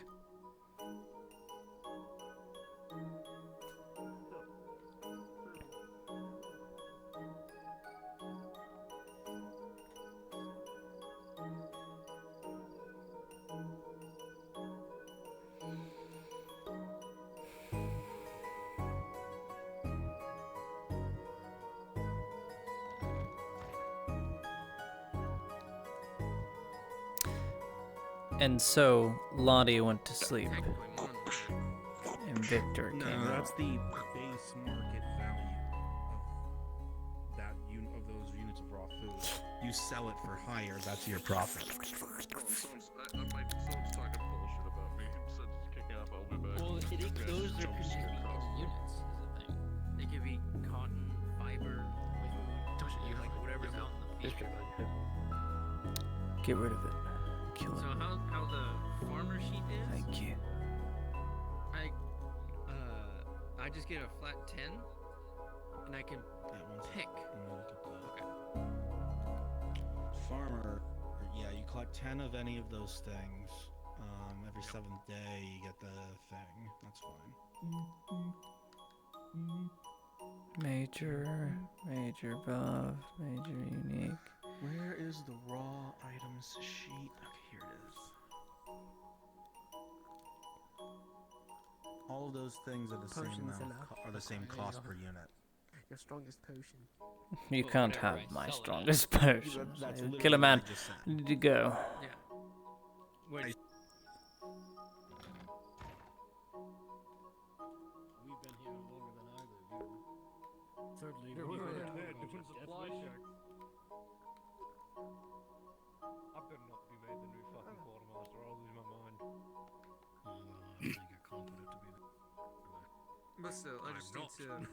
And so Lottie went to sleep, and Victor No, came that's out. the base market value of those units of raw food. You sell it for higher, that's your profit. Someone's talking bullshit about me. Said kicking off, I'll be back. Well, those are contained in units, is the thing. They could be cotton, fiber, whatever's out in the field. Get rid of it. Kill it. So how the farmer sheet is? Thank you. I just get a flat 10, and I can pick. Okay. Farmer, yeah, you collect 10 of any of those things. Every 7th day you get the thing. That's fine. Major, major buff, major unique. Where is the raw items sheet? Okay, here it is. All of those things are the same Potions amount enough. are the same cost per unit. Your strongest potion. You Well, can't whenever have I my sell it strongest off. potion. That's Kill a literally man. what I just said. I need to go. Yeah. Where do We've been here longer than either of you. Thirdly, Yeah, when you we're go in to there, Death different supply Wish, shacks. I better not be made the new fucking quartermaster. I'll lose my mind. well, I think you're competent to be the But still, I I'm just need not. to.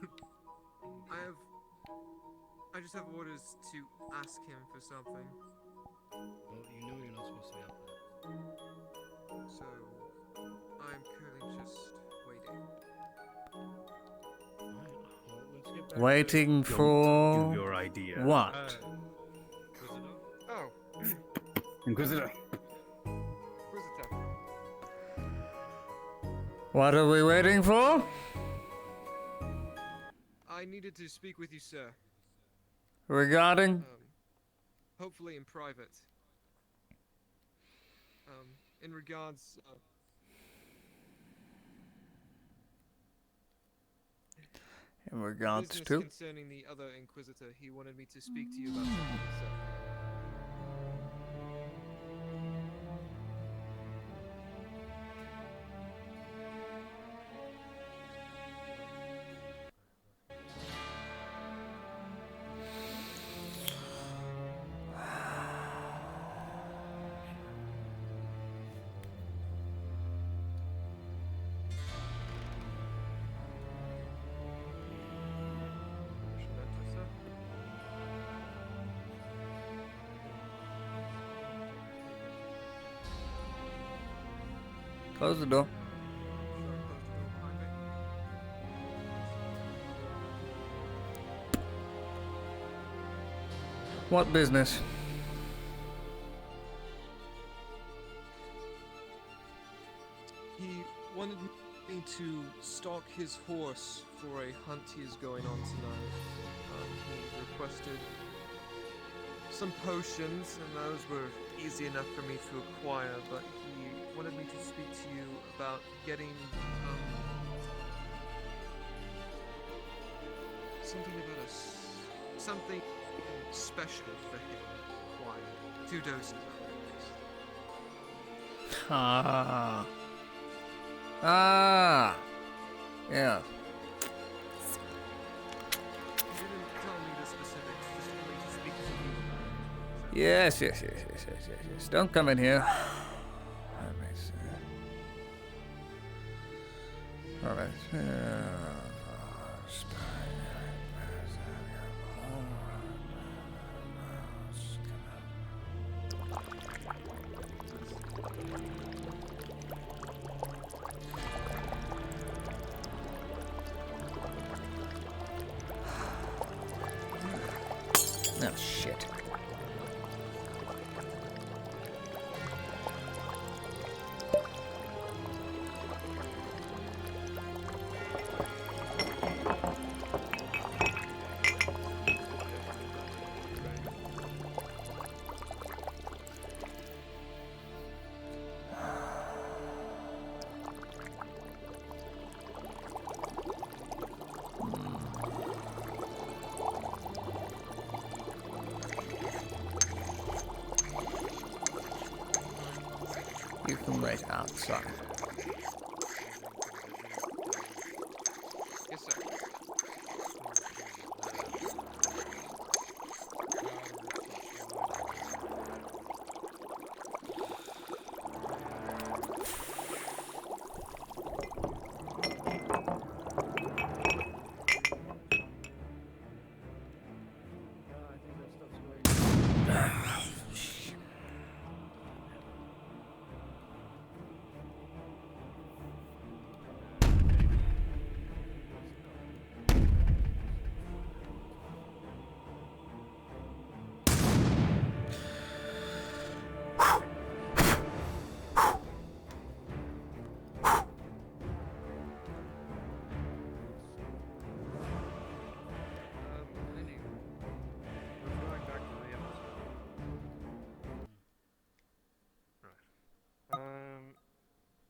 I just have orders to ask him for something. Well, you know you're not supposed to be up there. So I'm currently just waiting. Alright, well, let's get back Waiting to for your idea. what? Oh, Inquisitor. Inquisitor. What are we waiting for? I needed to speak with you, sir. Regarding? Hopefully in private. In regards. In regards Business to? concerning the other Inquisitor, he wanted me to speak to you about something, sir. Close the door. What business? He wanted me to stalk his horse for a hunt he is going on tonight. He requested some potions, and those were easy enough for me to acquire, but he wanted me to speak to you about getting something about something special for him acquired. 2 doses of it, Ah. Ah. Yeah. He didn't tell me the specifics, just told me to speak to you about it. Yes. Don't come in here. Let me see. Oh, shit. You can wait outside. Yes, sir.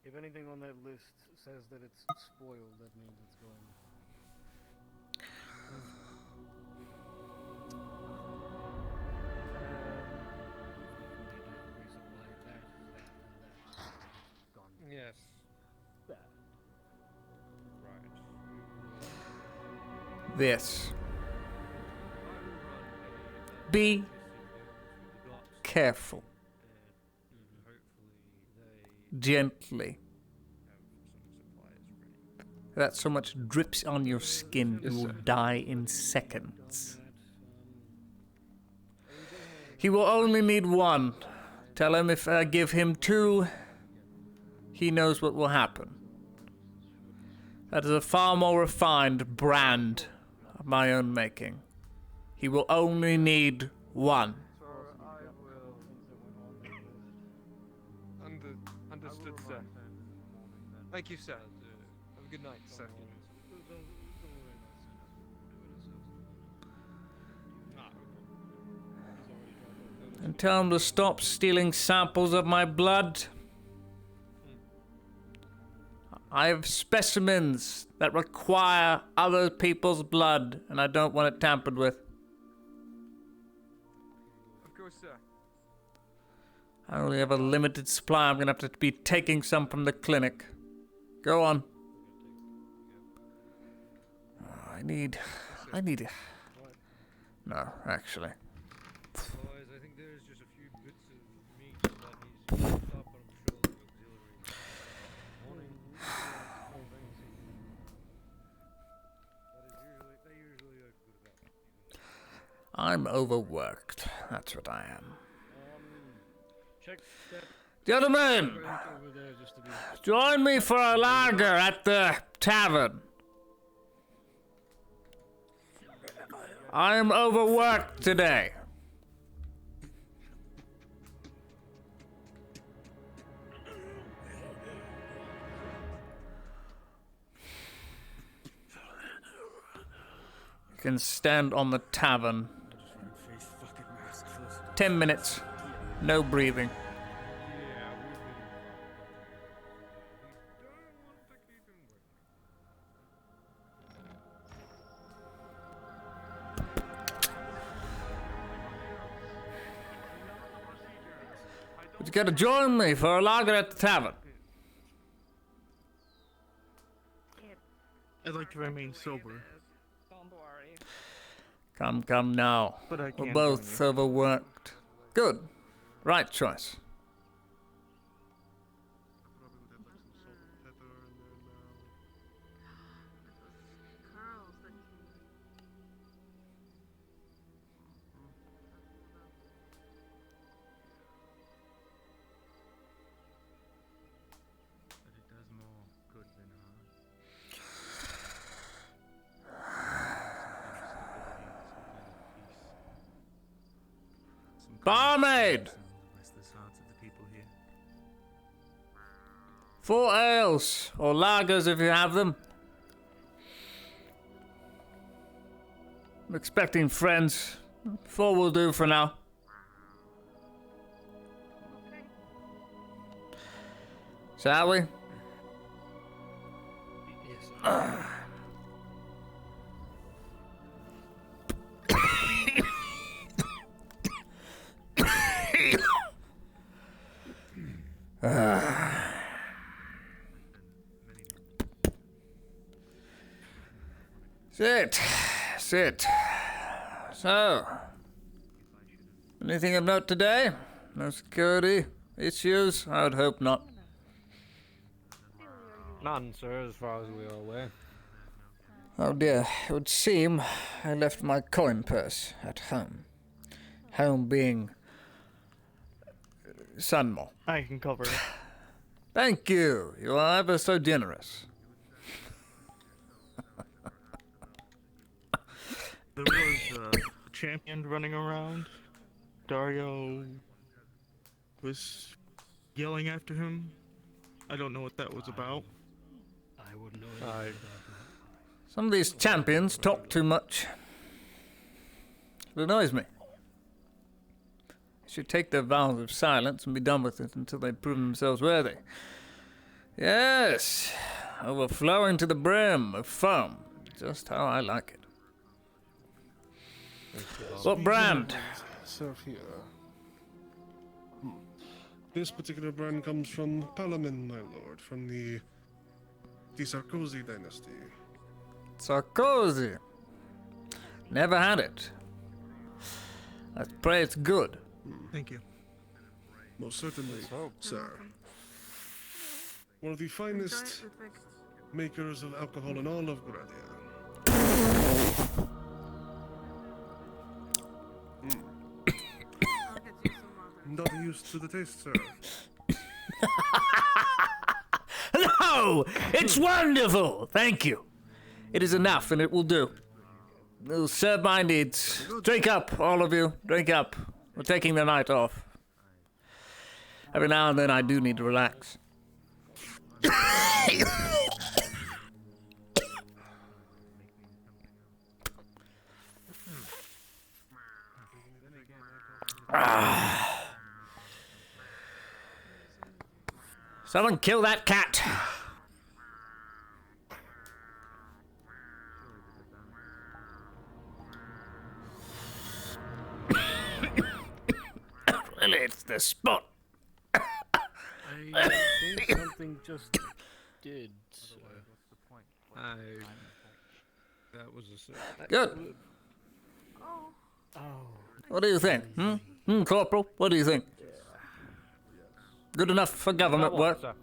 If anything on that list says that it's spoiled, that means it's going. Yes. That. Right. This. Be careful. Gently. That so much drips on your skin, you will die in seconds. He will only need one. Tell him if I give him two, he knows what will happen. That is a far more refined brand of my own making. He will only need one. Understood, sir. Thank you, sir. Have a good night, sir. And tell him to stop stealing samples of my blood. I have specimens that require other people's blood, and I don't want it tampered with. Of course, sir. I only have a limited supply. I'm gonna have to be taking some from the clinic. Go on. Oh, I need. No, actually. Boys, I think there's just a few bits of meat that needs to be chopped up, but I'm sure the auxiliary morning. They usually are good about. I'm overworked. That's what I am. Check that. Gentlemen, join me for a lager at the tavern. I am overworked today. You can stand on the tavern. 10 minutes. No breathing. But you gotta join me for a lager at the tavern. I'd like to remain sober. Don't worry. Come now. But I We're can't both join you. overworked. Good. Right choice. But it does more good than harm. Barmaid! Restless hearts of the people here. 4 ales, or lagers if you have them. I'm expecting friends. 4 will do for now. Shall we? Yes. Sit. So, anything of note today? No security issues? I would hope not. None, sir, as far as we are aware. Oh dear, it would seem I left my coin purse at home. Home being Sunmore. I can cover it. Thank you. You are ever so generous. There was a champion running around. Dario was yelling after him. I don't know what that was about. I wouldn't know anything about that. Some of these champions talk too much. It annoys me. should take their vows of silence and be done with it until they prove themselves worthy. Yes, overflowing to the brim of foam, just how I like it. What brand? Serve here. This particular brand comes from Palamin, my lord, from the Sarkozy dynasty. Sarkozy. Never had it. I pray it's good. Thank you. Most certainly, sir. One of the finest makers of alcohol in all of Gradia. Not used to the taste, sir. No! It's wonderful! Thank you. It is enough, and it will do. It will serve my needs. Drink up, all of you. Drink up. We're taking the night off. Every now and then I do need to relax. Someone kill that cat! Really, it's the spot. I think something just did, sir. That was a sip. Good. Oh. What do you think? Corporal, what do you think? Good enough for government work? Sir?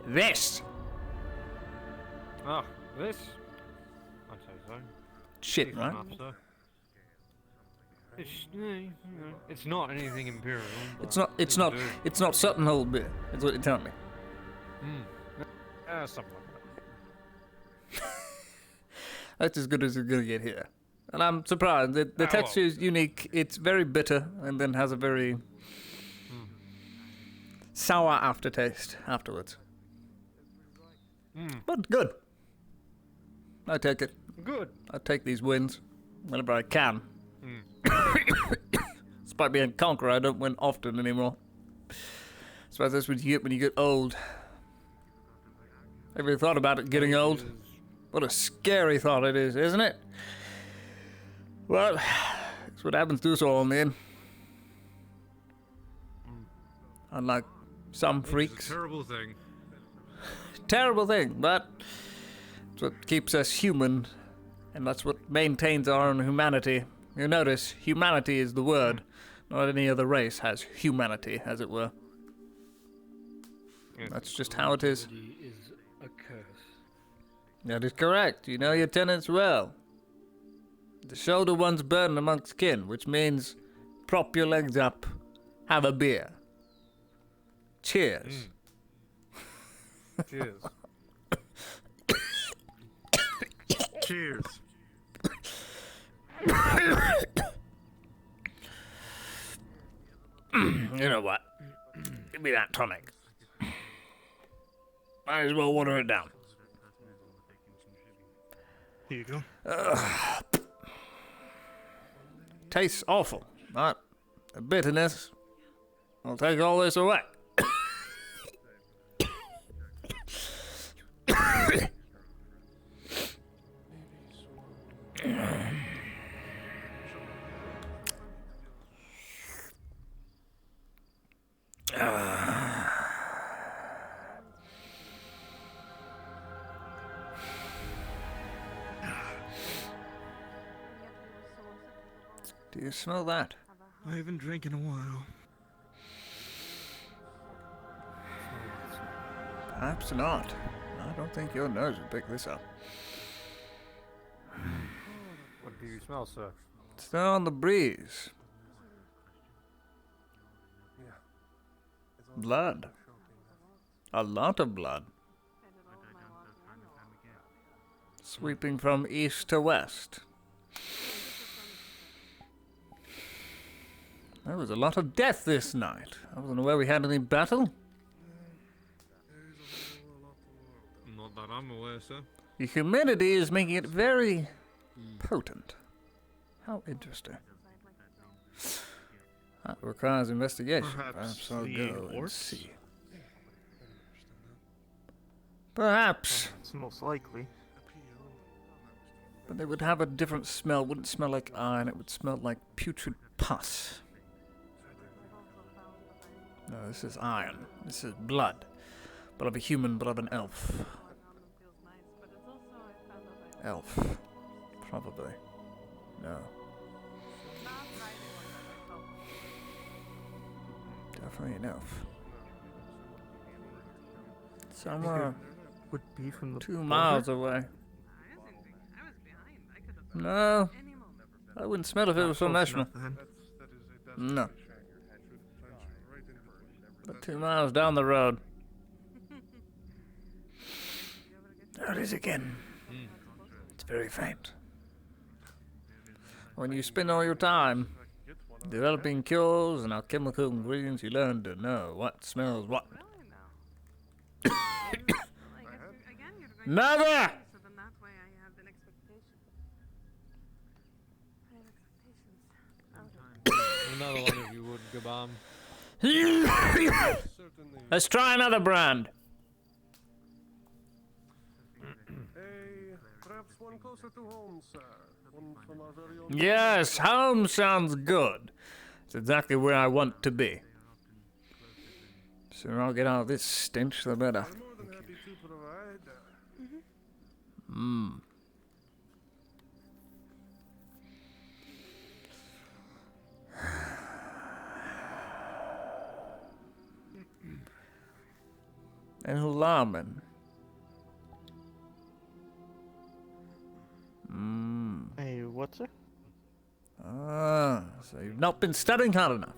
This! Ah, this? I'd say so. Shit, Decent right? enough, sir. It's not anything imperial. It's not Sutton Hole beer. That's what you're telling me. Something like that. That's as good as you're gonna get here. And I'm surprised. The texture is unique. It's very bitter and then has a very sour aftertaste afterwards. But good. I take it. Good. I take these wins whenever I can. Despite being a conqueror, I don't win often anymore. I suppose that's what you get when you get old. Have you thought about it getting old? What a scary thought it is, isn't it? Well, that's what happens to us all in the end. Unlike some freaks. It's a terrible thing. Terrible thing, but it's what keeps us human, and that's what maintains our own humanity. You notice, humanity is the word. Not any other race has humanity, as it were. That's just how it is. Is a curse. That is correct. You know your tenets well. The shoulder one's burden amongst kin, which means prop your legs up, have a beer. Cheers. Cheers. Cheers. You know what? Give me that tonic. Might as well water it down. Here you go. Tastes awful, but the bitterness will take all this away. Do you smell that? I haven't drank in a while. Perhaps not. I don't think your nose would pick this up. What do you smell, sir? It's there on the breeze. Blood. A lot of blood. Sweeping from east to west. There was a lot of death this night. I wasn't aware we had any battle. Not that I'm aware, sir. The humidity is making it very potent. How interesting. That requires investigation. Perhaps I'll the go and orcs? see. Perhaps. It's most likely. But they would have a different smell. It wouldn't smell like iron. It would smell like putrid pus. No, this is iron. This is blood. Blood of a human, blood of an elf. Elf. Probably. No. Definitely an elf. Somewhere would be from the 2 miles away. No. I wouldn't smell if it was from Eshma. No. But 2 miles down the road. There it is again. It's very faint. When you spend all your time developing cures and alchemical ingredients, you learn to know what smells what. Never! Another one if you would, Gabam. Let's try another brand. Perhaps one closer to home, sir. One from our very own. Yes, home sounds good. It's exactly where I want to be. Sooner I'll get out of this stench, the better. I'm more than happy to provide. Mmm. And Hulaman. Mmm. Hey, what's it? Ah, so you've not been studying hard enough.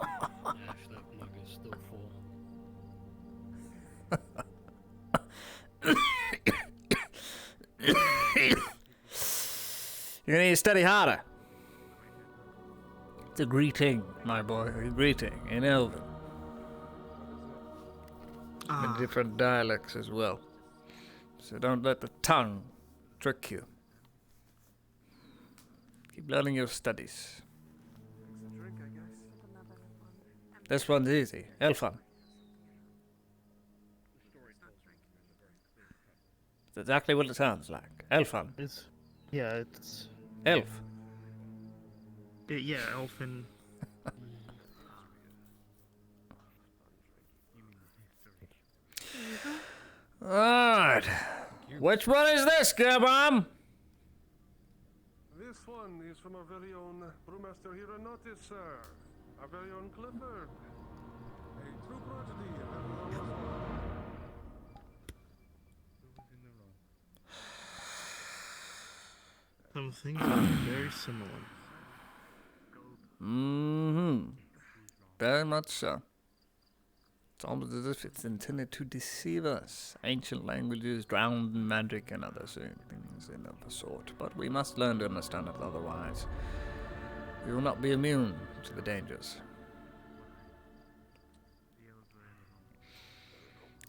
Ash, that mug is still full. You're gonna need to study harder. It's a greeting, my boy, a greeting in Elven. In different dialects as well. So don't let the tongue trick you. Keep learning your studies. This one's easy. Elfan. It's exactly what it sounds like. Elfan. Yeah, it's... Elf. Yeah, elfin. Alright. Which one is this, Gerbam? This one is from our very own brewmaster here in Notice, sir. Our very own Clifford. A true prodigy. Some things are very similar. Mm-hmm. Very much so. It's almost as if it's intended to deceive us. Ancient languages drowned in magic and other things of the sort. But we must learn to understand it, otherwise we will not be immune to the dangers.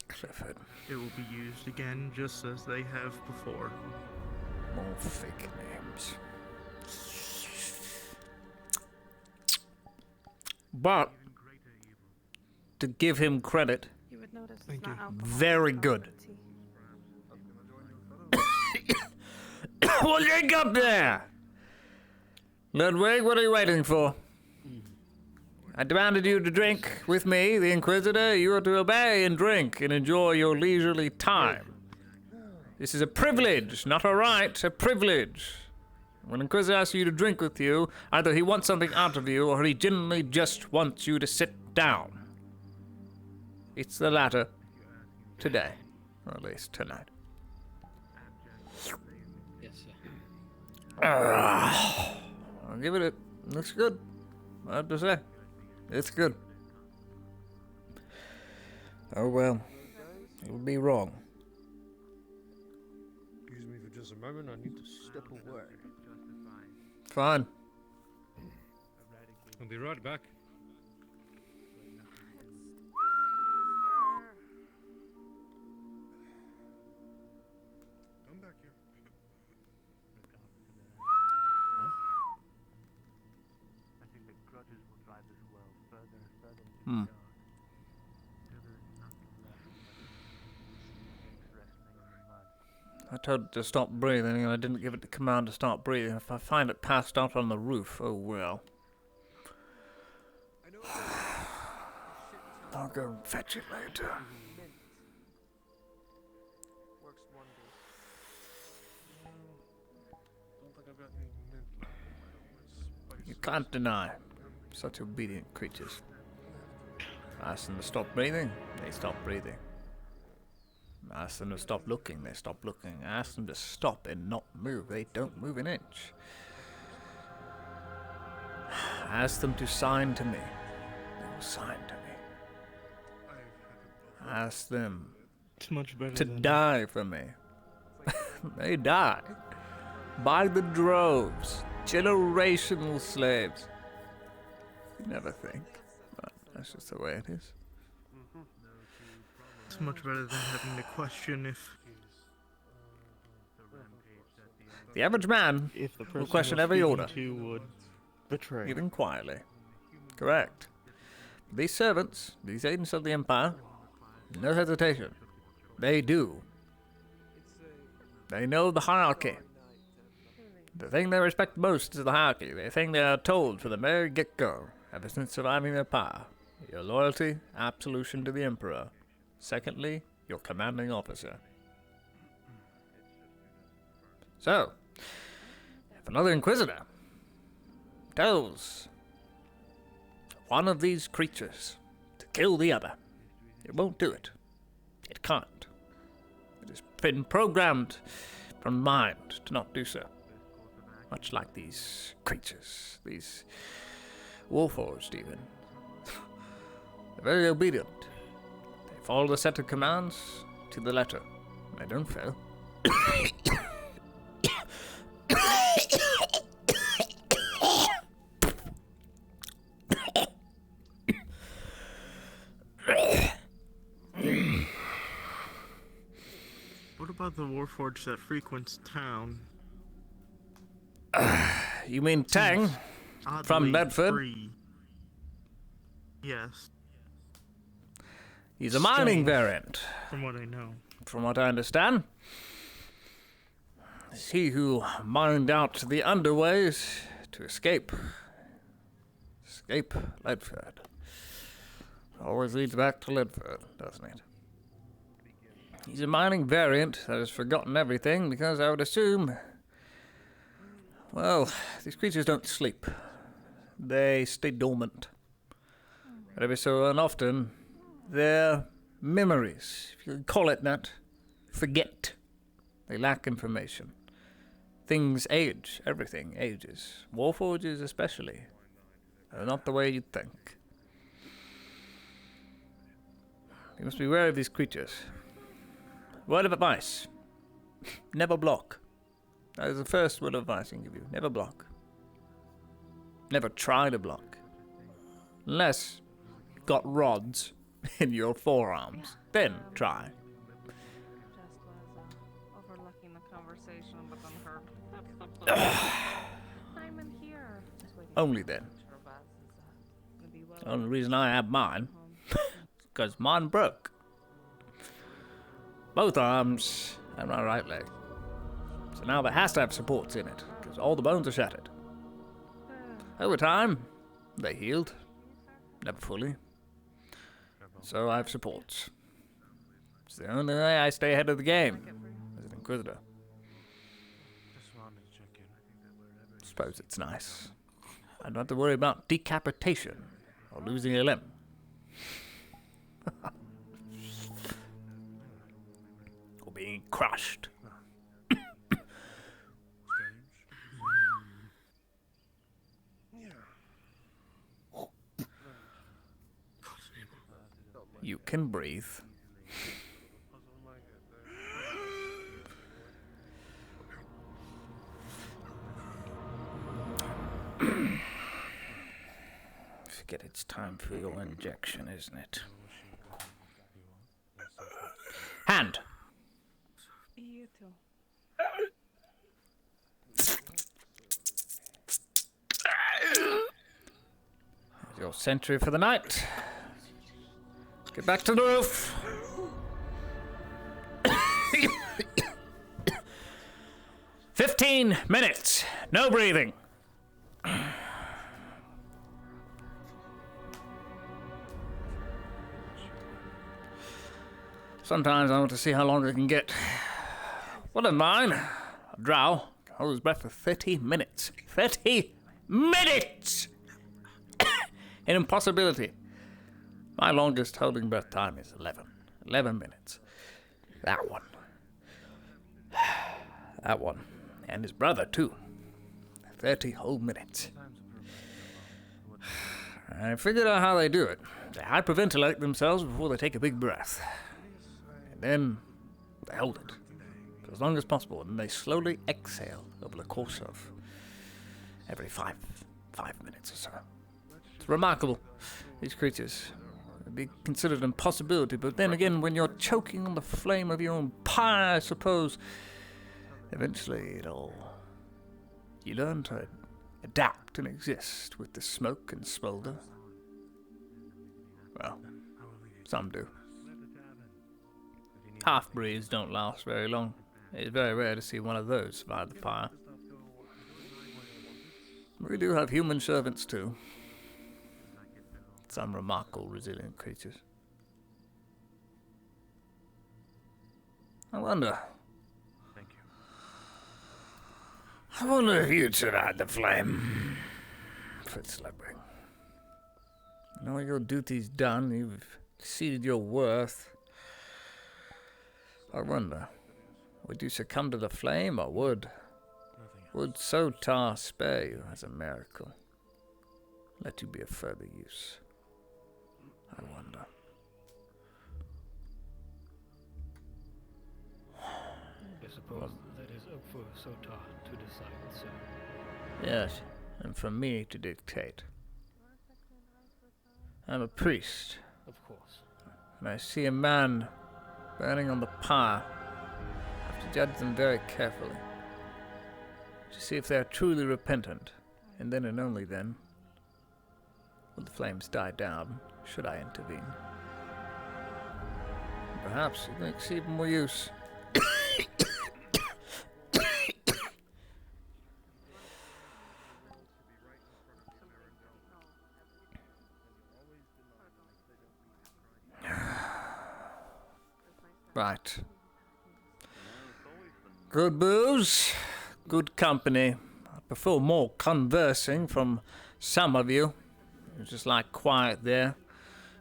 Clifford. It will be used again just as they have before. More fake names. But to give him credit, Thank you. very good. Well, drink up there! Ludwig, what are you waiting for? I demanded you to drink with me, the Inquisitor. You are to obey and drink and enjoy your leisurely time. This is a privilege, not a right, a privilege. When Inquisitor asks you to drink with you, either he wants something out of you or he genuinely just wants you to sit down. It's the latter today, or at least tonight. Yes, sir. I'll give it looks good. I have to say. It's good. Oh well. It would be wrong. Excuse me for just a moment, I need to step away. Fine. I'll be right back. Come back here. Hmm. I told it to stop breathing, and I didn't give it the command to stop breathing. If I find it passed out on the roof, oh well. I'll go and fetch it later. Works wonders. Don't think I've got any mint left in my You can't deny such obedient creatures. Ask them to stop breathing, they stop breathing. Ask them to stop looking, they stop looking. Ask them to stop and not move, they don't move an inch. Ask them to sign to me, they will sign to me. Ask them It's much better to than die for me. They die. By the droves. Generational slaves. You never think, but that's just the way it is. It's much better than having to question if The average man if the person will question you're every speaking order, to would betray. even quietly. Correct. These servants, these agents of the Empire, no hesitation. They do. They know the hierarchy. The thing they respect most is the hierarchy. The thing they are told from the very get-go, ever since surviving their power. Your loyalty, absolution to the Emperor. Secondly, your commanding officer. So, if another Inquisitor tells one of these creatures to kill the other, it won't do it. It can't. It has been programmed from mind to not do so. Much like these creatures, these warforged even. They're very obedient. They follow the set of commands to the letter. They don't fail. What about the Warforged that frequents town? You mean Tang? From Oddly Bedford? free. Yes. He's a mining Strange, variant. from what I know. From what I understand. It's he who mined out the underways to escape. Escape Ledford. Always leads back to Ledford, doesn't it? He's a mining variant that has forgotten everything because I would assume, well, these creatures don't sleep. They stay dormant. But every so often, their memories, if you can call it that, forget. They lack information. Things age. Everything ages. Warforges especially. They're not the way you'd think. You must be wary of these creatures. Word of advice. Never block. That is the first word of advice I can give you. Never block. Never try to block. Unless you've got rods in your forearms. Then try. Just was overlooking the conversation, but then heard. I'm in here. Only then. The only reason I have mine is because mine broke. Both arms and my right leg. So now there has to have supports in it, because all the bones are shattered. Over time, they healed. Never fully. So I have supports. It's the only way I stay ahead of the game as an Inquisitor. Suppose it's nice. I don't have to worry about decapitation or losing a limb. Or being crushed. You can breathe. Forget it's time for your injection, isn't it? Hand. You too. Your sentry for the night. Get back to the roof. 15 minutes. No breathing. Sometimes I want to see how long I can get. What of mine? A drow can hold his breath for 30 minutes. 30 minutes! An impossibility. My longest holding breath time is 11. 11 minutes. That one. That one. And his brother, too. 30 whole minutes. I figured out how they do it. They hyperventilate themselves before they take a big breath. And then they hold it for as long as possible, and then they slowly exhale over the course of every five minutes or so. It's remarkable. These creatures would be considered an impossibility, but then again, when you're choking on the flame of your own pie, I suppose, eventually you learn to adapt and exist with the smoke and smolder. Well, some do. Half-breeds don't last very long. It's very rare to see one of those survive the fire. We do have human servants too. Some remarkable, resilient creatures. I wonder if you'd survive the flame, Fitzlebring. Now your duty's done, you've exceeded your worth. I wonder, would you succumb to the flame, or would Sotar spare you as a miracle? Let you be of further use. I wonder. I suppose that is up for Sotar to decide, sir. Yes, and for me to dictate. I'm a priest. Of course. When I see a man burning on the pyre, I have to judge them very carefully to see if they are truly repentant, and then and only then will the flames die down, should I intervene. Perhaps it makes even more use. Right. Good booze, good company. I prefer more conversing from some of you. You just like quiet there,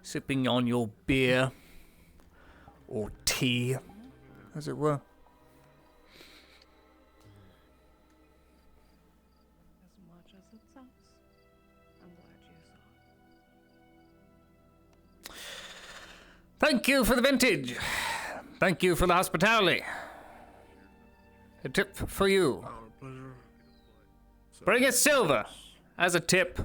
sipping on your beer or tea, as it were. As much as it sounds, I'm glad you saw. Thank you for the vintage. Thank you for the hospitality. A tip for you. Pleasure. Bring it silver as a tip.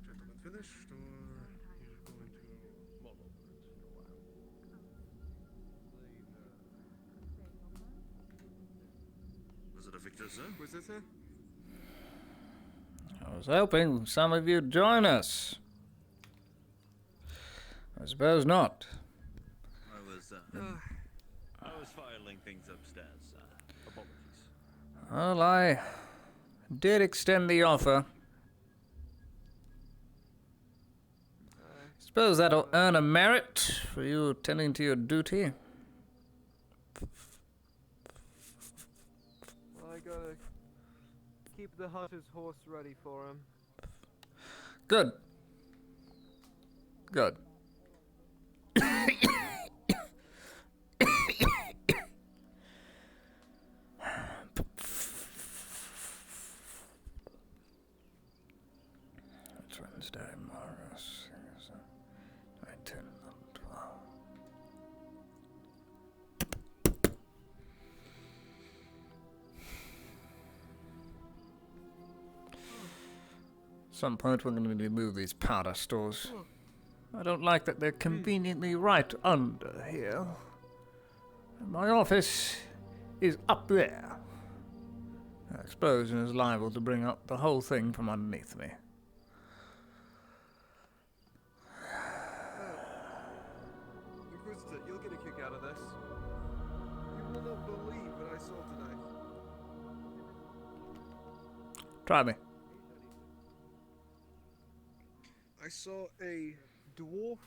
Gentlemen finished, or you're going to mull over it for a while? Was it a victor, sir? Was it, sir? I was hoping some of you'd join us. I suppose not. I was filing things upstairs, sir. Apologies. Well, I did extend the offer. Suppose that'll earn a merit for you attending to your duty. Well, I gotta keep the hunter's horse ready for him. Good. Good. It's Wednesday, Morris. 10, 12. some point we're going to need to move these powder stores. I don't like that they're conveniently right under here. And my office is up there. Explosion is liable to bring up the whole thing from underneath me. Inquisitor, you'll get a kick out of this. You will not believe what I saw today. Try me. I saw a dwarf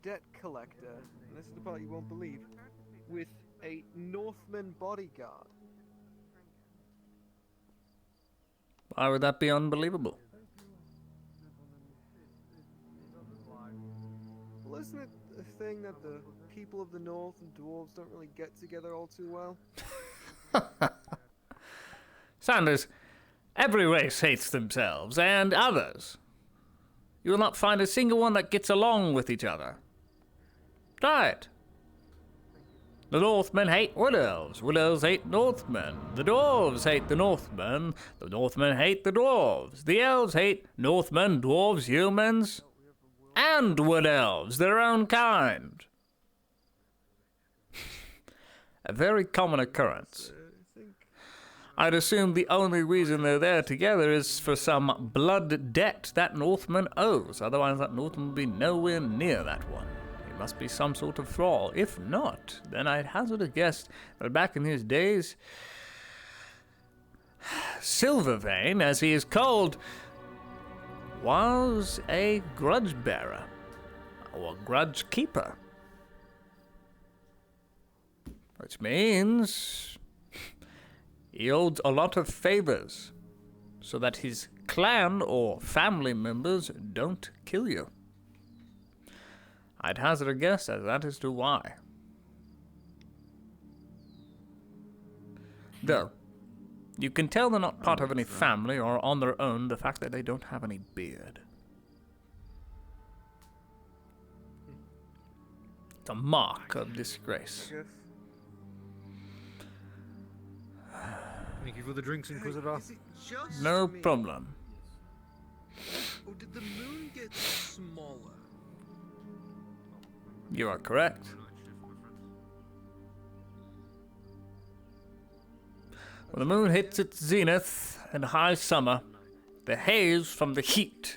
debt collector, and this is the part you won't believe, with a Northman bodyguard. Why would that be unbelievable? Well, isn't it a thing that the people of the North and dwarves don't really get together all too well? Sanders, every race hates themselves and others. You will not find a single one that gets along with each other. Try it. The Northmen hate Wood Elves. Wood Elves hate Northmen. The Dwarves hate the Northmen. The Northmen hate the Dwarves. The Elves hate Northmen, Dwarves, humans, and Wood Elves, their own kind. A very common occurrence. I'd assume the only reason they're there together is for some blood debt that Northman owes. Otherwise, that Northman would be nowhere near that one. He must be some sort of thrall. If not, then I'd hazard a guess that back in his days, Silvervein, as he is called, was a grudge bearer, or grudge keeper. Which means he owed a lot of favors, so that his clan or family members don't kill you. I'd hazard a guess that is to why. Though, you can tell they're not part of any family or on their own the fact that they don't have any beard. It's a mark of disgrace. Thank you for the drinks, Inquisitor. No problem. Or did the moon get smaller? You are correct. When the moon hits its zenith in high summer, the haze from the heat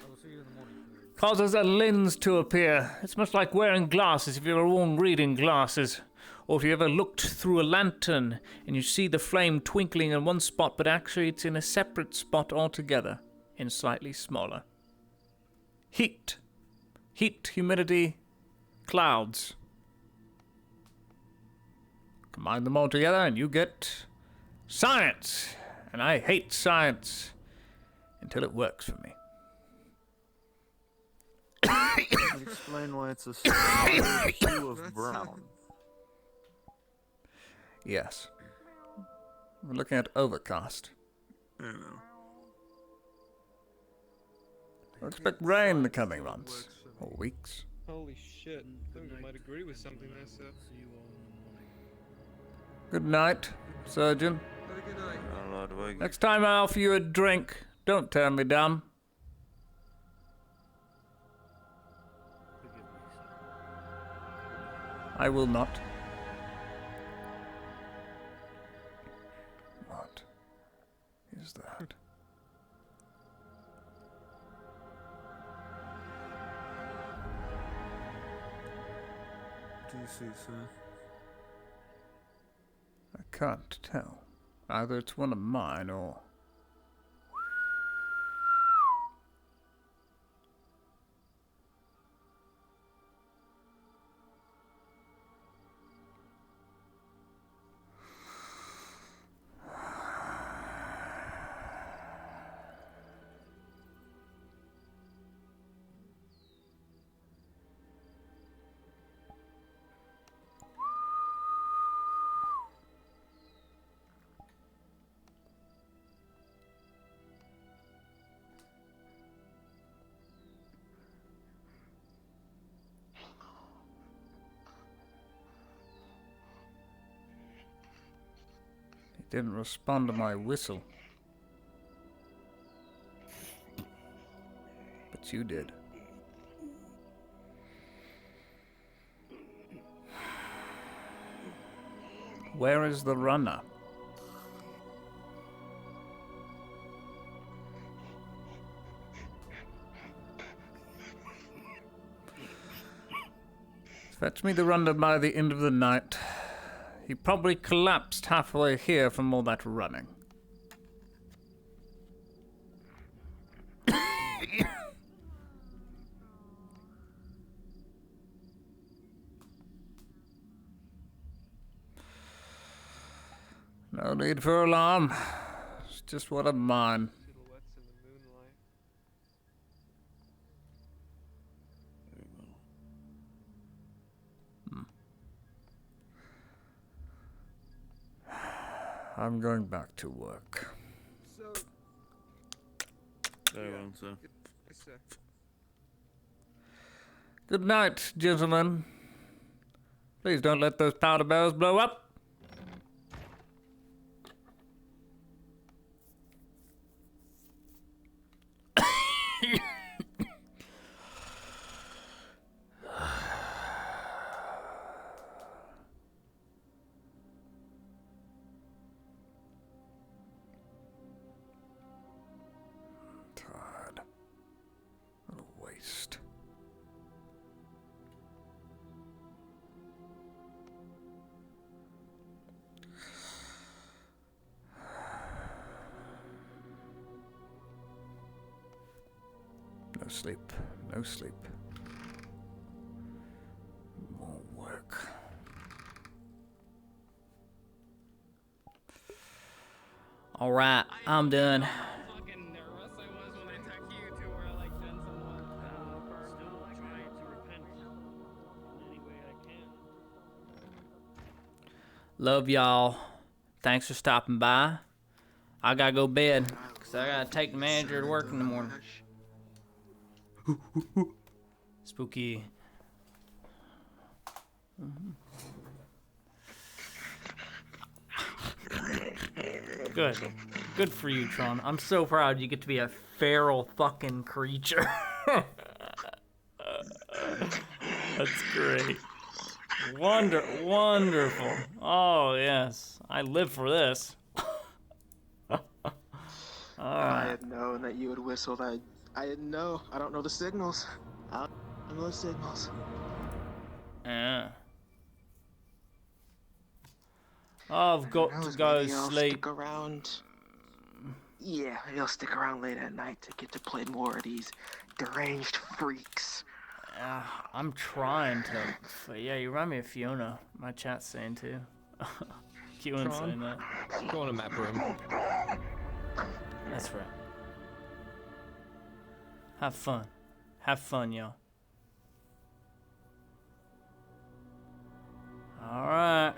causes a lens to appear. It's much like wearing glasses if you've ever worn reading glasses, or if you ever looked through a lantern and you see the flame twinkling in one spot, but actually it's in a separate spot altogether, and slightly smaller. Heat. Heat, humidity, clouds. Combine them all together and you get science. And I hate science until it works for me. Explain why it's a solid hue of brown. Yes. We're looking at overcast. I don't know. I expect rain in the coming months or weeks. Holy shit. I think I might agree with something there, sir. Good night, surgeon. Have a good night. Next time I offer you a drink, don't turn me down. I will not. What is that? Do you see, sir? I can't tell. Either it's one of mine or... Didn't respond to my whistle. But you did. Where is the runner? Fetch me the runner by the end of the night. He probably collapsed halfway here from all that running. No need for alarm. It's just one of mine. Silhouettes in the moonlight. I'm going back to work. So, Very well, sir. yes, sir. Good night, gentlemen. Please don't let those powder barrels blow up. Tired. What a waste. No sleep. No sleep. More work. All right, I'm done. Fucking nervous I was when I attacked you two where I like done someone. Still trying to repent in any way I can. Love y'all. Thanks for stopping by. I gotta go bed, because I gotta take the manager to work in the morning. Spooky. Good. Good for you, Tron. I'm so proud you get to be a feral fucking creature. That's great. Wonderful. Oh, yes. I live for this. If I had known that you would whistle, I didn't know. I don't know the signals. I don't know the signals. Yeah. I've got to go Maybe I'll sleep. stick around. Yeah, he'll stick around late at night to get to play more of these deranged freaks. I'm trying to. Yeah, you remind me of Fiona. My chat's saying too. Keelan's saying that. Go on a map room. That's right. Have fun. Have fun, y'all. Alright.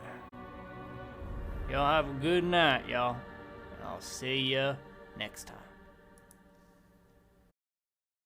Y'all have a good night, y'all. And I'll see ya next time.